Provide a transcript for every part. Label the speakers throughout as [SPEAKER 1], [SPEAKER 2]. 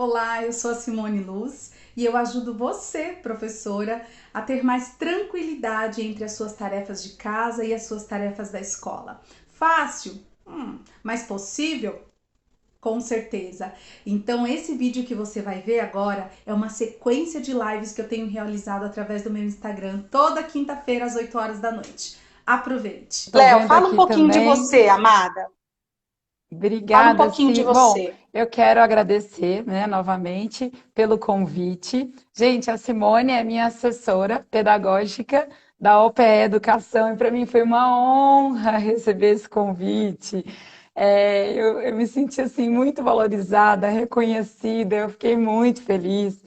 [SPEAKER 1] Olá, eu sou a Simone Luz e eu ajudo você, professora, a ter mais tranquilidade entre as suas tarefas de casa e as suas tarefas da escola. Fácil? Mas possível? Com certeza. Então, esse vídeo que você vai ver agora é uma sequência de lives que eu tenho realizado através do meu Instagram toda quinta-feira às 8 horas da noite. Aproveite!
[SPEAKER 2] Tô
[SPEAKER 3] Léo,
[SPEAKER 2] vendo
[SPEAKER 3] fala um
[SPEAKER 2] aqui
[SPEAKER 3] pouquinho de
[SPEAKER 2] também.
[SPEAKER 3] você, amada. Fala um
[SPEAKER 2] Obrigada,
[SPEAKER 3] pouquinho de
[SPEAKER 2] Si. Bom,
[SPEAKER 3] você.
[SPEAKER 2] eu quero agradecer, né, novamente pelo convite. Gente, a Simone é minha assessora pedagógica da OPE Educação e para mim foi uma honra receber esse convite. Eu me senti assim muito valorizada, reconhecida. Eu fiquei muito feliz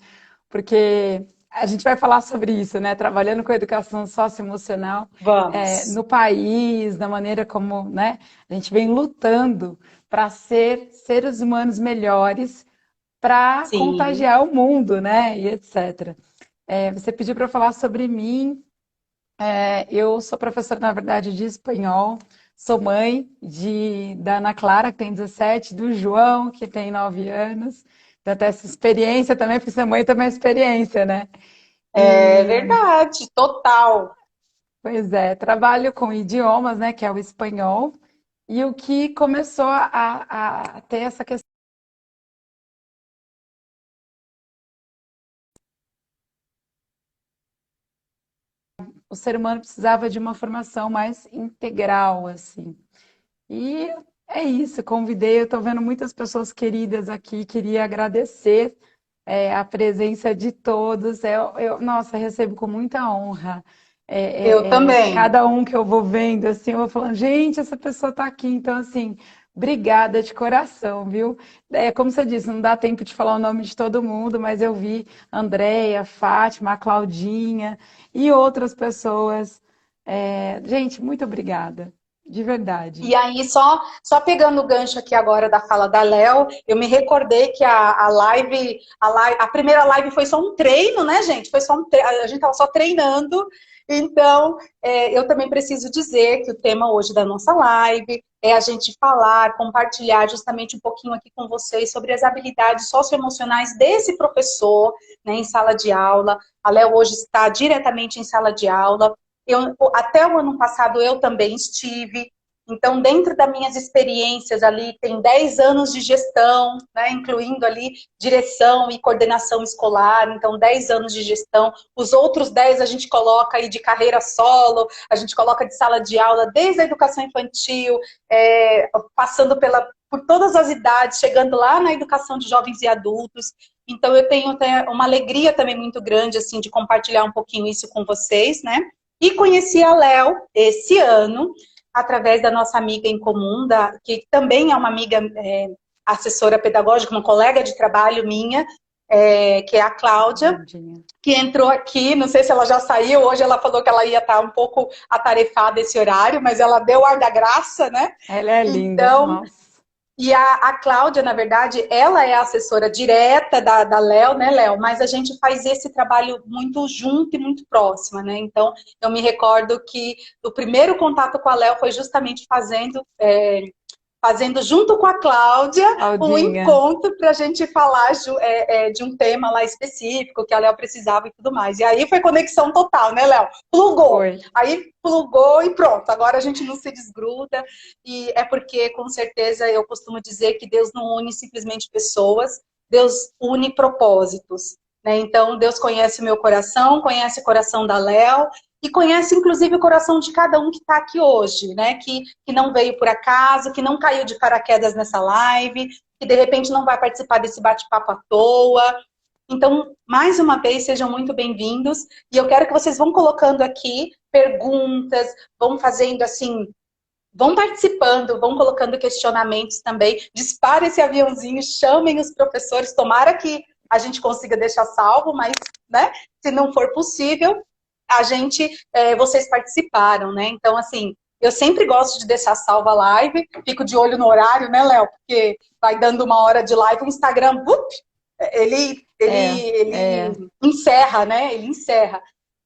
[SPEAKER 2] porque a gente vai falar sobre isso, né? Trabalhando com a educação socioemocional
[SPEAKER 3] Vamos.
[SPEAKER 2] no país, da maneira como, né, a gente vem lutando para ser seres humanos melhores, para
[SPEAKER 3] Sim.
[SPEAKER 2] contagiar o mundo, né? E etc. Você pediu para eu falar sobre mim. Eu sou professora, na verdade, de espanhol. Sou mãe da Ana Clara, que tem 17, do João, que tem 9 anos. Então, até essa experiência também, porque ser mãe também é experiência, né?
[SPEAKER 3] É
[SPEAKER 2] E,
[SPEAKER 3] verdade, total.
[SPEAKER 2] pois é, trabalho com idiomas, né, que é o espanhol. E o que começou a ter essa questão, o ser humano precisava de uma formação mais integral, assim. E é isso, convidei, eu estou vendo muitas pessoas queridas aqui, queria agradecer a presença de todos. Nossa, recebo com muita honra.
[SPEAKER 3] Eu também.
[SPEAKER 2] Cada um que eu vou vendo, assim, eu vou falando, gente, essa pessoa está aqui. Então, assim, obrigada de coração, viu? Como você disse, não dá tempo de falar o nome de todo mundo, mas eu vi Andréia, Fátima, a Claudinha e outras pessoas. Gente, muito obrigada, de verdade.
[SPEAKER 3] E aí, só pegando o gancho aqui agora da fala da Léo, eu me recordei que a primeira live foi só um treino, né, gente? Foi só a gente estava só treinando. Então, eu também preciso dizer que o tema hoje da nossa live é a gente falar, compartilhar justamente um pouquinho aqui com vocês sobre as habilidades socioemocionais desse professor, né, em sala de aula. A Léo hoje está diretamente em sala de aula. Até o ano passado eu também estive. Então, dentro das minhas experiências ali, tem 10 anos de gestão, né, incluindo ali direção e coordenação escolar, então 10 anos de gestão. Os outros 10 a gente coloca aí de carreira solo, a gente coloca de sala de aula, desde a educação infantil, passando por todas as idades, chegando lá na educação de jovens e adultos. Então, eu tenho até uma alegria também muito grande, assim, de compartilhar um pouquinho isso com vocês, né? E conheci a Léo esse ano, através da nossa amiga em comum, que também é uma amiga assessora pedagógica, uma colega de trabalho minha, que é a Cláudia,
[SPEAKER 2] Claudinha.
[SPEAKER 3] que entrou aqui, não sei se ela já saiu, hoje ela falou que ela ia estar um pouco atarefada esse horário, mas ela deu ar da graça, né?
[SPEAKER 2] Ela é linda,
[SPEAKER 3] Então,
[SPEAKER 2] nossa.
[SPEAKER 3] e a Cláudia, na verdade, ela é a assessora direta da Léo, né, Léo? Mas a gente faz esse trabalho muito junto e muito próxima, né? Então, eu me recordo que o primeiro contato com a Léo foi justamente fazendo junto com a Cláudia um
[SPEAKER 2] Claudinha.
[SPEAKER 3] encontro para a gente falar de um tema lá específico que a Léo precisava e tudo mais. E aí foi conexão total, né, Léo? Plugou.
[SPEAKER 2] Foi.
[SPEAKER 3] Aí plugou e pronto. Agora a gente não se desgruda. E é porque, com certeza, eu costumo dizer que Deus não une simplesmente pessoas, Deus une propósitos. Né? Então, Deus conhece o meu coração, conhece o coração da Léo, e conhece, inclusive, o coração de cada um que está aqui hoje, né? Que não veio por acaso, que não caiu de paraquedas nessa live, que de repente não vai participar desse bate-papo à toa. Então, mais uma vez, sejam muito bem-vindos. E eu quero que vocês vão colocando aqui perguntas, vão fazendo assim, vão participando, vão colocando questionamentos também. Dispara esse aviãozinho, chamem os professores. Tomara que a gente consiga deixar salvo, mas, né, se não for possível, vocês participaram, né? Então, assim, eu sempre gosto de deixar salva a live, fico de olho no horário, né, Léo? Porque vai dando uma hora de live, o Instagram,
[SPEAKER 2] É, é,
[SPEAKER 3] ele encerra, né? Ele encerra.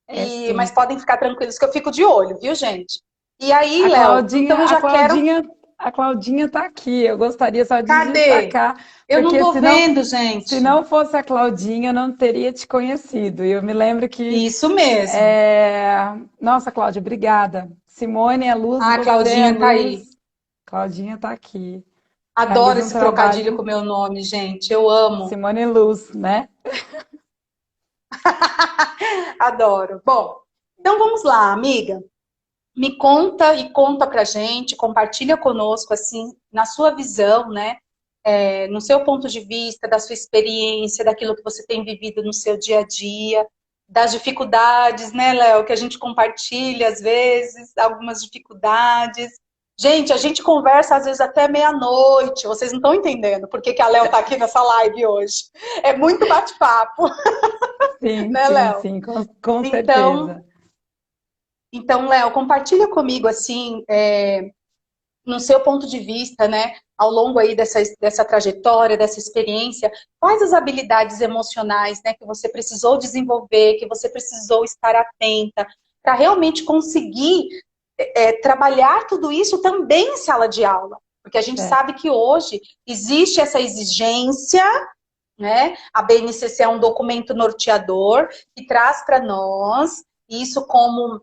[SPEAKER 2] sim.
[SPEAKER 3] Mas podem ficar tranquilos que eu fico de olho, viu, gente? E aí,
[SPEAKER 2] A
[SPEAKER 3] Léo,
[SPEAKER 2] Claudinha,
[SPEAKER 3] então eu
[SPEAKER 2] a
[SPEAKER 3] já quero.
[SPEAKER 2] Claudinha A Claudinha está aqui. Eu gostaria só de
[SPEAKER 3] Cadê?
[SPEAKER 2] destacar,
[SPEAKER 3] Eu não
[SPEAKER 2] porque
[SPEAKER 3] tô vendo,
[SPEAKER 2] se
[SPEAKER 3] gente.
[SPEAKER 2] não fosse a Claudinha, eu não teria te conhecido. E eu me lembro que
[SPEAKER 3] Isso mesmo.
[SPEAKER 2] Nossa, Cláudia, obrigada. Simone é luz,
[SPEAKER 3] Ah, a
[SPEAKER 2] você é
[SPEAKER 3] Claudinha tá aí.
[SPEAKER 2] luz. Claudinha está aqui.
[SPEAKER 3] Adoro
[SPEAKER 2] Realiza um
[SPEAKER 3] esse trocadilho com
[SPEAKER 2] trabalho,
[SPEAKER 3] o meu nome, gente. Eu amo.
[SPEAKER 2] Simone Luz, né?
[SPEAKER 3] Adoro. Bom, então vamos lá, amiga. Me conta e conta pra gente, compartilha conosco, assim, na sua visão, né? No seu ponto de vista, da sua experiência, daquilo que você tem vivido no seu dia a dia, das dificuldades, né, Léo, que a gente compartilha às vezes, algumas dificuldades. Gente, a gente conversa às vezes até meia-noite, vocês não estão entendendo por que que a Léo tá aqui nessa live hoje. É muito bate-papo,
[SPEAKER 2] Sim,
[SPEAKER 3] né,
[SPEAKER 2] sim,
[SPEAKER 3] Léo?
[SPEAKER 2] sim, com
[SPEAKER 3] Então,
[SPEAKER 2] certeza.
[SPEAKER 3] então, Léo, compartilha comigo, assim, no seu ponto de vista, né, ao longo aí dessa trajetória, dessa experiência, quais as habilidades emocionais, né, que você precisou desenvolver, que você precisou estar atenta, para realmente conseguir trabalhar tudo isso também em sala de aula? Porque a gente
[SPEAKER 2] É.
[SPEAKER 3] sabe que hoje existe essa exigência, né? A BNCC é um documento norteador que traz para nós isso como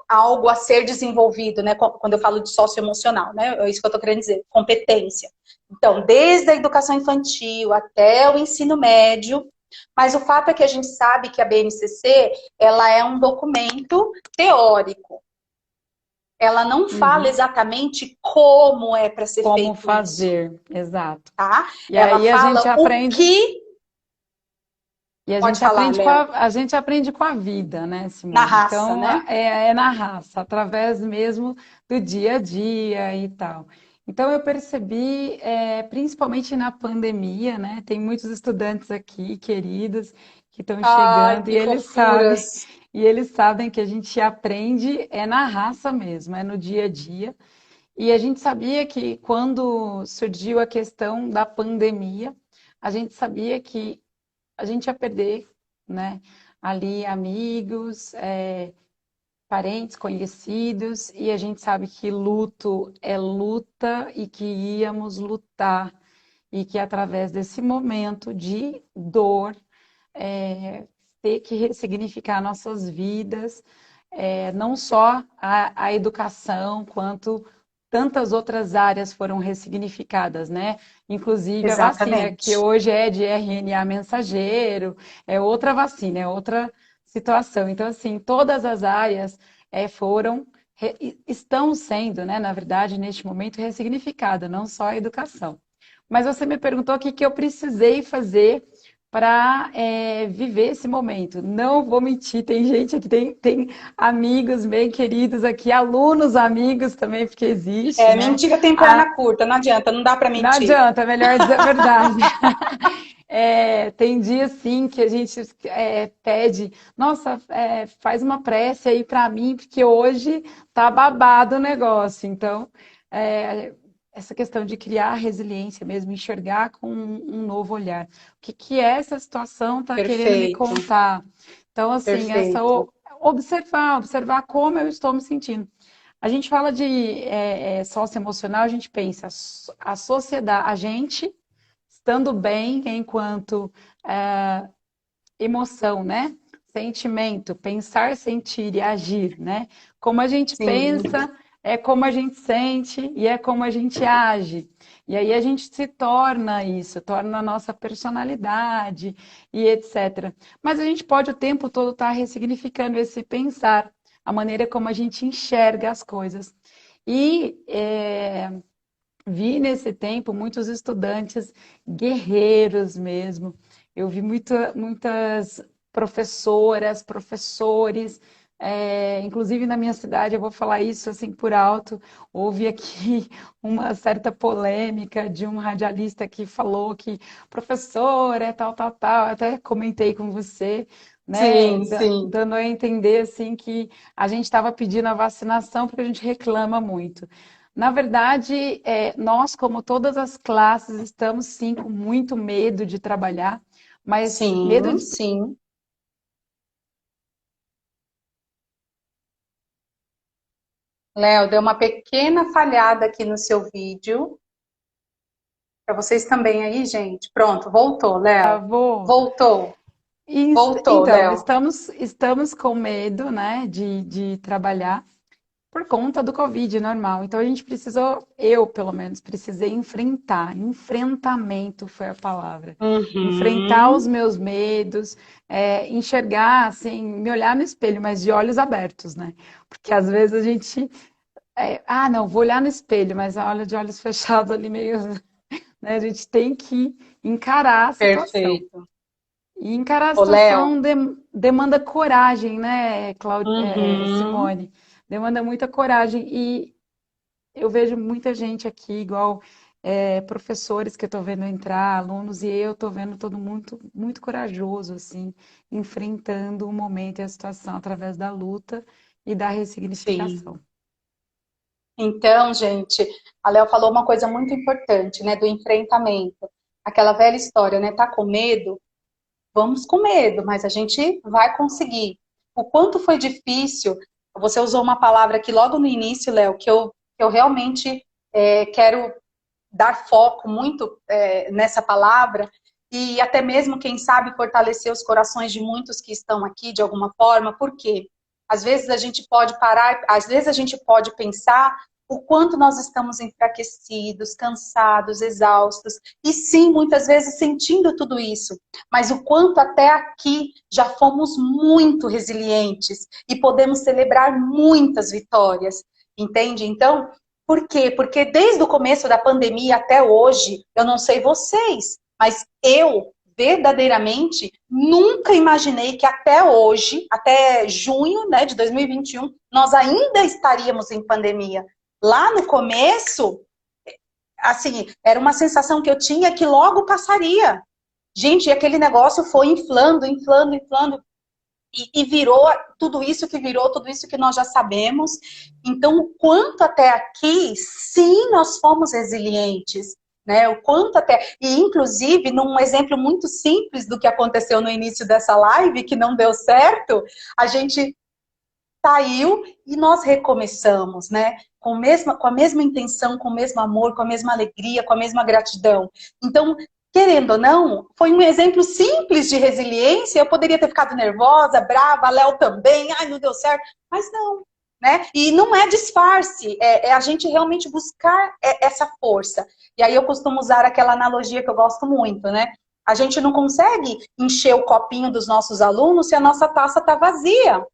[SPEAKER 3] algo a ser desenvolvido, né? Quando eu falo de socioemocional, né? É isso que eu estou querendo dizer, competência. Então, desde a educação infantil até o ensino médio, mas o fato é que a gente sabe que a BNCC, ela é um documento teórico. Ela não fala
[SPEAKER 2] Uhum.
[SPEAKER 3] exatamente como é para ser
[SPEAKER 2] Como
[SPEAKER 3] feito isso,
[SPEAKER 2] fazer, exato.
[SPEAKER 3] tá?
[SPEAKER 2] E
[SPEAKER 3] Ela
[SPEAKER 2] aí a gente
[SPEAKER 3] fala o
[SPEAKER 2] aprende,
[SPEAKER 3] que...
[SPEAKER 2] e a
[SPEAKER 3] Pode
[SPEAKER 2] gente
[SPEAKER 3] falar,
[SPEAKER 2] aprende
[SPEAKER 3] Léo.
[SPEAKER 2] a gente aprende com a vida, né,
[SPEAKER 3] Na
[SPEAKER 2] Simone?
[SPEAKER 3] raça,
[SPEAKER 2] Então
[SPEAKER 3] né?
[SPEAKER 2] é na raça, através mesmo do dia a dia e tal. Então eu percebi, principalmente na pandemia, né? Tem muitos estudantes aqui, queridos, que estão
[SPEAKER 3] Ai,
[SPEAKER 2] chegando
[SPEAKER 3] que fofuras.
[SPEAKER 2] e eles sabem que a gente aprende na raça mesmo, é no dia a dia. E a gente sabia que quando surgiu a questão da pandemia, a gente sabia que a gente ia perder, né? Ali amigos, parentes, conhecidos, e a gente sabe que luto é luta e que íamos lutar, e que através desse momento de dor, ter que ressignificar nossas vidas, não só a educação, quanto tantas outras áreas foram ressignificadas, né? Inclusive a vacina, que
[SPEAKER 3] Exatamente.
[SPEAKER 2] hoje é de RNA mensageiro, é outra vacina, é outra situação. Então, assim, todas as áreas foram, estão sendo, né, na verdade, neste momento, ressignificadas, não só a educação. Mas você me perguntou o que que eu precisei fazer para viver esse momento. Não vou mentir, tem gente aqui, tem amigos bem queridos aqui, alunos amigos também, porque existe, né?
[SPEAKER 3] Mentira tem
[SPEAKER 2] Ah,
[SPEAKER 3] perna curta, não adianta, não dá para
[SPEAKER 2] não
[SPEAKER 3] mentir.
[SPEAKER 2] adianta, é melhor dizer a verdade. Tem dias sim que a gente pede, nossa, faz uma prece aí para mim, porque hoje tá babado o negócio. Então, é, essa questão de criar resiliência mesmo, enxergar com um novo olhar. O que que essa situação está querendo me
[SPEAKER 3] Perfeito,
[SPEAKER 2] contar? Então, assim,
[SPEAKER 3] perfeito.
[SPEAKER 2] observar como eu estou me sentindo. A gente fala de socioemocional, a gente pensa a sociedade, a gente estando bem enquanto emoção, né? Sentimento, pensar, sentir e agir, né? Como a gente
[SPEAKER 3] Sim,
[SPEAKER 2] pensa, é como a gente sente e é como a gente age. E aí a gente se torna isso, torna a nossa personalidade e etc. Mas a gente pode o tempo todo estar ressignificando esse pensar, a maneira como a gente enxerga as coisas. E vi nesse tempo muitos estudantes guerreiros mesmo. Eu vi muitas professoras, professores, inclusive na minha cidade, eu vou falar isso assim por alto. Houve aqui uma certa polêmica de um radialista que falou que professor é tal, tal, tal. Eu até comentei com você, né,
[SPEAKER 3] sim, sim.
[SPEAKER 2] dando a entender assim que a gente estava pedindo a vacinação porque a gente reclama muito. Na verdade, nós, como todas as classes, estamos sim com muito medo de trabalhar, mas medo
[SPEAKER 3] Sim,
[SPEAKER 2] de
[SPEAKER 3] sim. Léo, deu uma pequena falhada aqui no seu vídeo. Para vocês também aí, gente. Pronto, voltou, Léo.
[SPEAKER 2] Travou.
[SPEAKER 3] Voltou,
[SPEAKER 2] Isso,
[SPEAKER 3] voltou,
[SPEAKER 2] então,
[SPEAKER 3] Léo.
[SPEAKER 2] estamos com medo, né, de trabalhar por conta do Covid normal. Então a gente precisou, eu pelo menos, precisei enfrentar. Enfrentamento foi a palavra. Enfrentar os
[SPEAKER 3] Uhum,
[SPEAKER 2] meus medos, enxergar, assim, me olhar no espelho, mas de olhos abertos, né? Porque às vezes a gente, não, vou olhar no espelho, mas olha de olhos fechados ali meio, né? A gente tem que encarar a situação.
[SPEAKER 3] perfeito.
[SPEAKER 2] E encarar a
[SPEAKER 3] Ô, Léo.
[SPEAKER 2] situação demanda coragem, né,
[SPEAKER 3] Uhum,
[SPEAKER 2] Simone? Demanda muita coragem. E eu vejo muita gente aqui, igual professores que eu estou vendo entrar, alunos, e eu estou vendo todo mundo muito corajoso, assim, enfrentando o momento e a situação através da luta e da
[SPEAKER 3] sim.
[SPEAKER 2] ressignificação.
[SPEAKER 3] Então, gente, a Léo falou uma coisa muito importante, né, do enfrentamento. Aquela velha história, né? Tá com medo? Vamos com medo, mas a gente vai conseguir. O quanto foi difícil, você usou uma palavra aqui logo no início, Léo, que eu realmente quero dar foco muito nessa palavra e até mesmo, quem sabe, fortalecer os corações de muitos que estão aqui de alguma forma, porque às vezes a gente pode parar, às vezes a gente pode pensar o quanto nós estamos enfraquecidos, cansados, exaustos, e sim, muitas vezes sentindo tudo isso, mas o quanto até aqui já fomos muito resilientes e podemos celebrar muitas vitórias, entende? Então, por quê? Porque desde o começo da pandemia até hoje, eu não sei vocês, mas eu verdadeiramente nunca imaginei que até hoje, até junho, né, de 2021, nós ainda estaríamos em pandemia. Lá no começo, assim, era uma sensação que eu tinha que logo passaria. Gente, e aquele negócio foi inflando, inflando, inflando e virou tudo isso que virou, tudo isso que nós já sabemos. Então, o quanto até aqui, sim, nós fomos resilientes, né? O quanto até. E, inclusive, num exemplo muito simples do que aconteceu no início dessa live, que não deu certo, a gente saiu e nós recomeçamos, né? Com a mesma intenção, com o mesmo amor, com a mesma alegria, com a mesma gratidão. Então, querendo ou não, foi um exemplo simples de resiliência. Eu poderia ter ficado nervosa, brava, a Léo também, ai, não deu certo, mas não, né? E não é disfarce, é a gente realmente buscar essa força. E aí eu costumo usar aquela analogia que eu gosto muito, né? A gente não consegue encher o copinho dos nossos alunos se a nossa taça está vazia,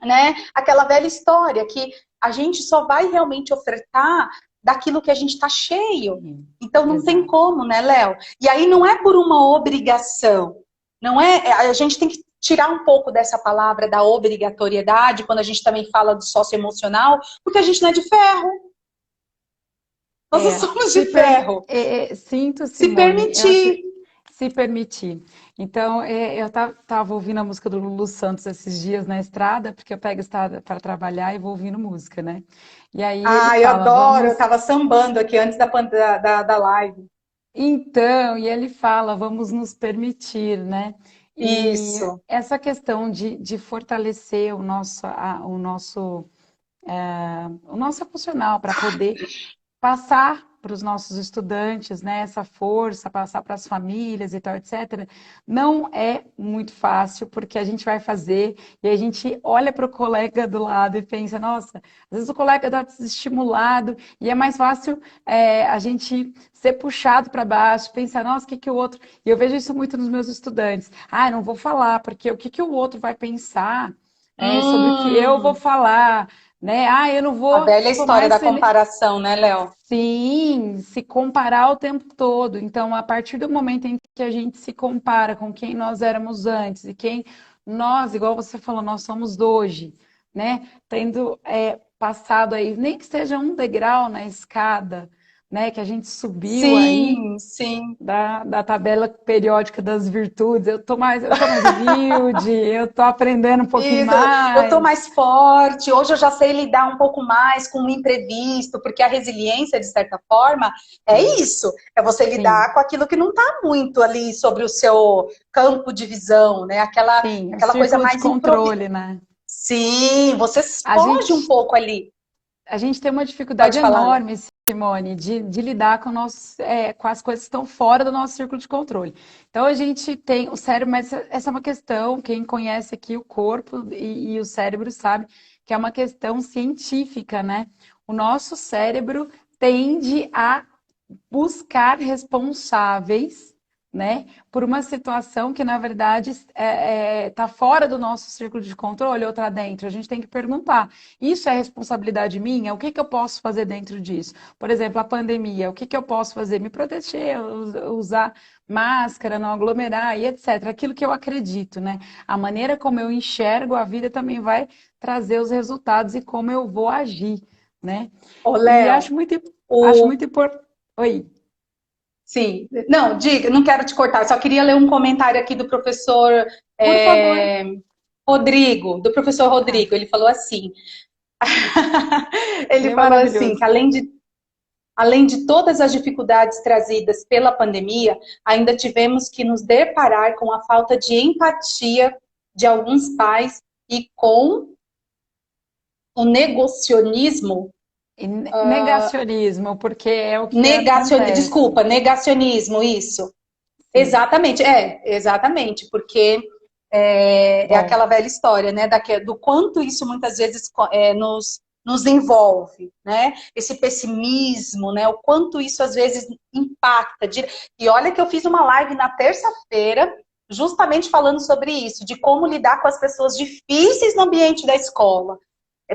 [SPEAKER 3] né? Aquela velha história que a gente só vai realmente ofertar daquilo que a gente está cheio.
[SPEAKER 2] Sim,
[SPEAKER 3] Então não tem
[SPEAKER 2] exato.
[SPEAKER 3] como, né, Léo? E aí não é por uma obrigação, não é? A gente tem que tirar um pouco dessa palavra da obrigatoriedade quando a gente também fala do socioemocional, porque a gente não é de ferro. Nós não somos de ferro.
[SPEAKER 2] Sinto,
[SPEAKER 3] Se
[SPEAKER 2] Simone, eu acho
[SPEAKER 3] permitir.
[SPEAKER 2] se permitir. Então, eu estava ouvindo a música do Lulu Santos esses dias na estrada, porque eu pego a estrada para trabalhar e vou ouvindo música, né? E aí ele
[SPEAKER 3] Ah, eu
[SPEAKER 2] fala,
[SPEAKER 3] adoro. Eu
[SPEAKER 2] vamos.
[SPEAKER 3] estava sambando aqui antes da live.
[SPEAKER 2] Então, e ele fala, vamos nos permitir, né? E
[SPEAKER 3] Isso.
[SPEAKER 2] essa questão de fortalecer o nosso emocional para poder passar para os nossos estudantes, né, essa força, passar para as famílias e tal, etc., não é muito fácil, porque a gente vai fazer e a gente olha para o colega do lado e pensa, nossa, às vezes o colega está desestimulado e é mais fácil a gente ser puxado para baixo, pensar, nossa, o que que o outro... E eu vejo isso muito nos meus estudantes. Ah, não vou falar, porque o que que o outro vai pensar sobre o que eu vou
[SPEAKER 3] Hum.
[SPEAKER 2] falar, né? Ah, eu não
[SPEAKER 3] A
[SPEAKER 2] vou
[SPEAKER 3] velha
[SPEAKER 2] tomar
[SPEAKER 3] história da
[SPEAKER 2] esse,
[SPEAKER 3] comparação, né, Léo?
[SPEAKER 2] sim, se comparar o tempo todo. Então, a partir do momento em que a gente se compara com quem nós éramos antes e quem nós, igual você falou, nós somos hoje, né? Tendo passado aí, nem que seja um degrau na escada, né? Que a gente subiu aí
[SPEAKER 3] Sim, sim.
[SPEAKER 2] da tabela periódica das virtudes. Eu tô mais humilde, eu tô aprendendo um pouquinho
[SPEAKER 3] Isso, eu tô
[SPEAKER 2] mais.
[SPEAKER 3] mais forte, hoje eu já sei lidar um pouco mais com o imprevisto, porque a resiliência, de certa forma, é isso, é você lidar
[SPEAKER 2] Sim,
[SPEAKER 3] com aquilo que não está muito ali sobre o seu campo de visão, né? Aquela,
[SPEAKER 2] sim, o
[SPEAKER 3] aquela coisa
[SPEAKER 2] círculo de
[SPEAKER 3] mais improvisada.
[SPEAKER 2] controle, né?
[SPEAKER 3] Sim, você
[SPEAKER 2] A
[SPEAKER 3] foge um
[SPEAKER 2] gente
[SPEAKER 3] pouco ali.
[SPEAKER 2] a gente tem uma dificuldade
[SPEAKER 3] Pode falar, Léo.
[SPEAKER 2] enorme, Simone, de lidar com, com as coisas que estão fora do nosso círculo de controle. Então, a gente tem o cérebro, mas essa é uma questão, quem conhece aqui o corpo e o cérebro sabe que é uma questão científica, né? O nosso cérebro tende a buscar responsáveis, né, por uma situação que, na verdade, está fora do nosso círculo de controle ou está dentro. A gente tem que perguntar, isso é responsabilidade minha? O que que eu posso fazer dentro disso? Por exemplo, a pandemia, o que que eu posso fazer? Me proteger, usar máscara, não aglomerar e etc. Aquilo que eu acredito, né? A maneira como eu enxergo a vida também vai trazer os resultados e como eu vou agir, né?
[SPEAKER 3] Ô,
[SPEAKER 2] E
[SPEAKER 3] Léo,
[SPEAKER 2] acho
[SPEAKER 3] o...
[SPEAKER 2] muito importante. Oi.
[SPEAKER 3] sim, não, diga, não quero te cortar, só queria ler um comentário aqui do professor
[SPEAKER 2] Por favor.
[SPEAKER 3] é, Rodrigo, do professor
[SPEAKER 2] Ah,
[SPEAKER 3] Rodrigo, ele falou assim,
[SPEAKER 2] ele
[SPEAKER 3] ele
[SPEAKER 2] é
[SPEAKER 3] falou assim,
[SPEAKER 2] maravilhoso.
[SPEAKER 3] que além de todas as dificuldades trazidas pela pandemia, ainda tivemos que nos deparar com a falta de empatia de alguns pais e com o negacionismo,
[SPEAKER 2] E negacionismo, porque é o que acontece.
[SPEAKER 3] desculpa, negacionismo, isso.
[SPEAKER 2] Sim.
[SPEAKER 3] Exatamente, exatamente, porque é
[SPEAKER 2] Bom,
[SPEAKER 3] aquela velha história, né, do quanto isso muitas vezes nos envolve, né, esse pessimismo, né, o quanto isso às vezes impacta. E olha que eu fiz uma live na terça-feira, justamente falando sobre isso, de como lidar com as pessoas difíceis no ambiente da escola.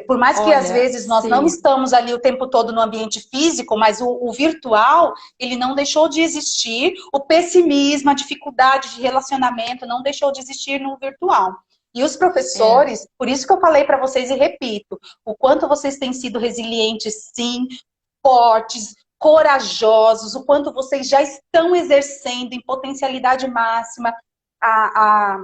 [SPEAKER 3] Por mais que às
[SPEAKER 2] olha,
[SPEAKER 3] vezes nós não
[SPEAKER 2] sim,
[SPEAKER 3] estamos ali o tempo todo no ambiente físico, mas o virtual, ele não deixou de existir, o pessimismo, a dificuldade de relacionamento não deixou de existir no virtual. E os
[SPEAKER 2] é,
[SPEAKER 3] professores, por isso que eu falei para vocês e repito, o quanto vocês têm sido resilientes, sim, fortes, corajosos, o quanto vocês já estão exercendo em potencialidade máxima a,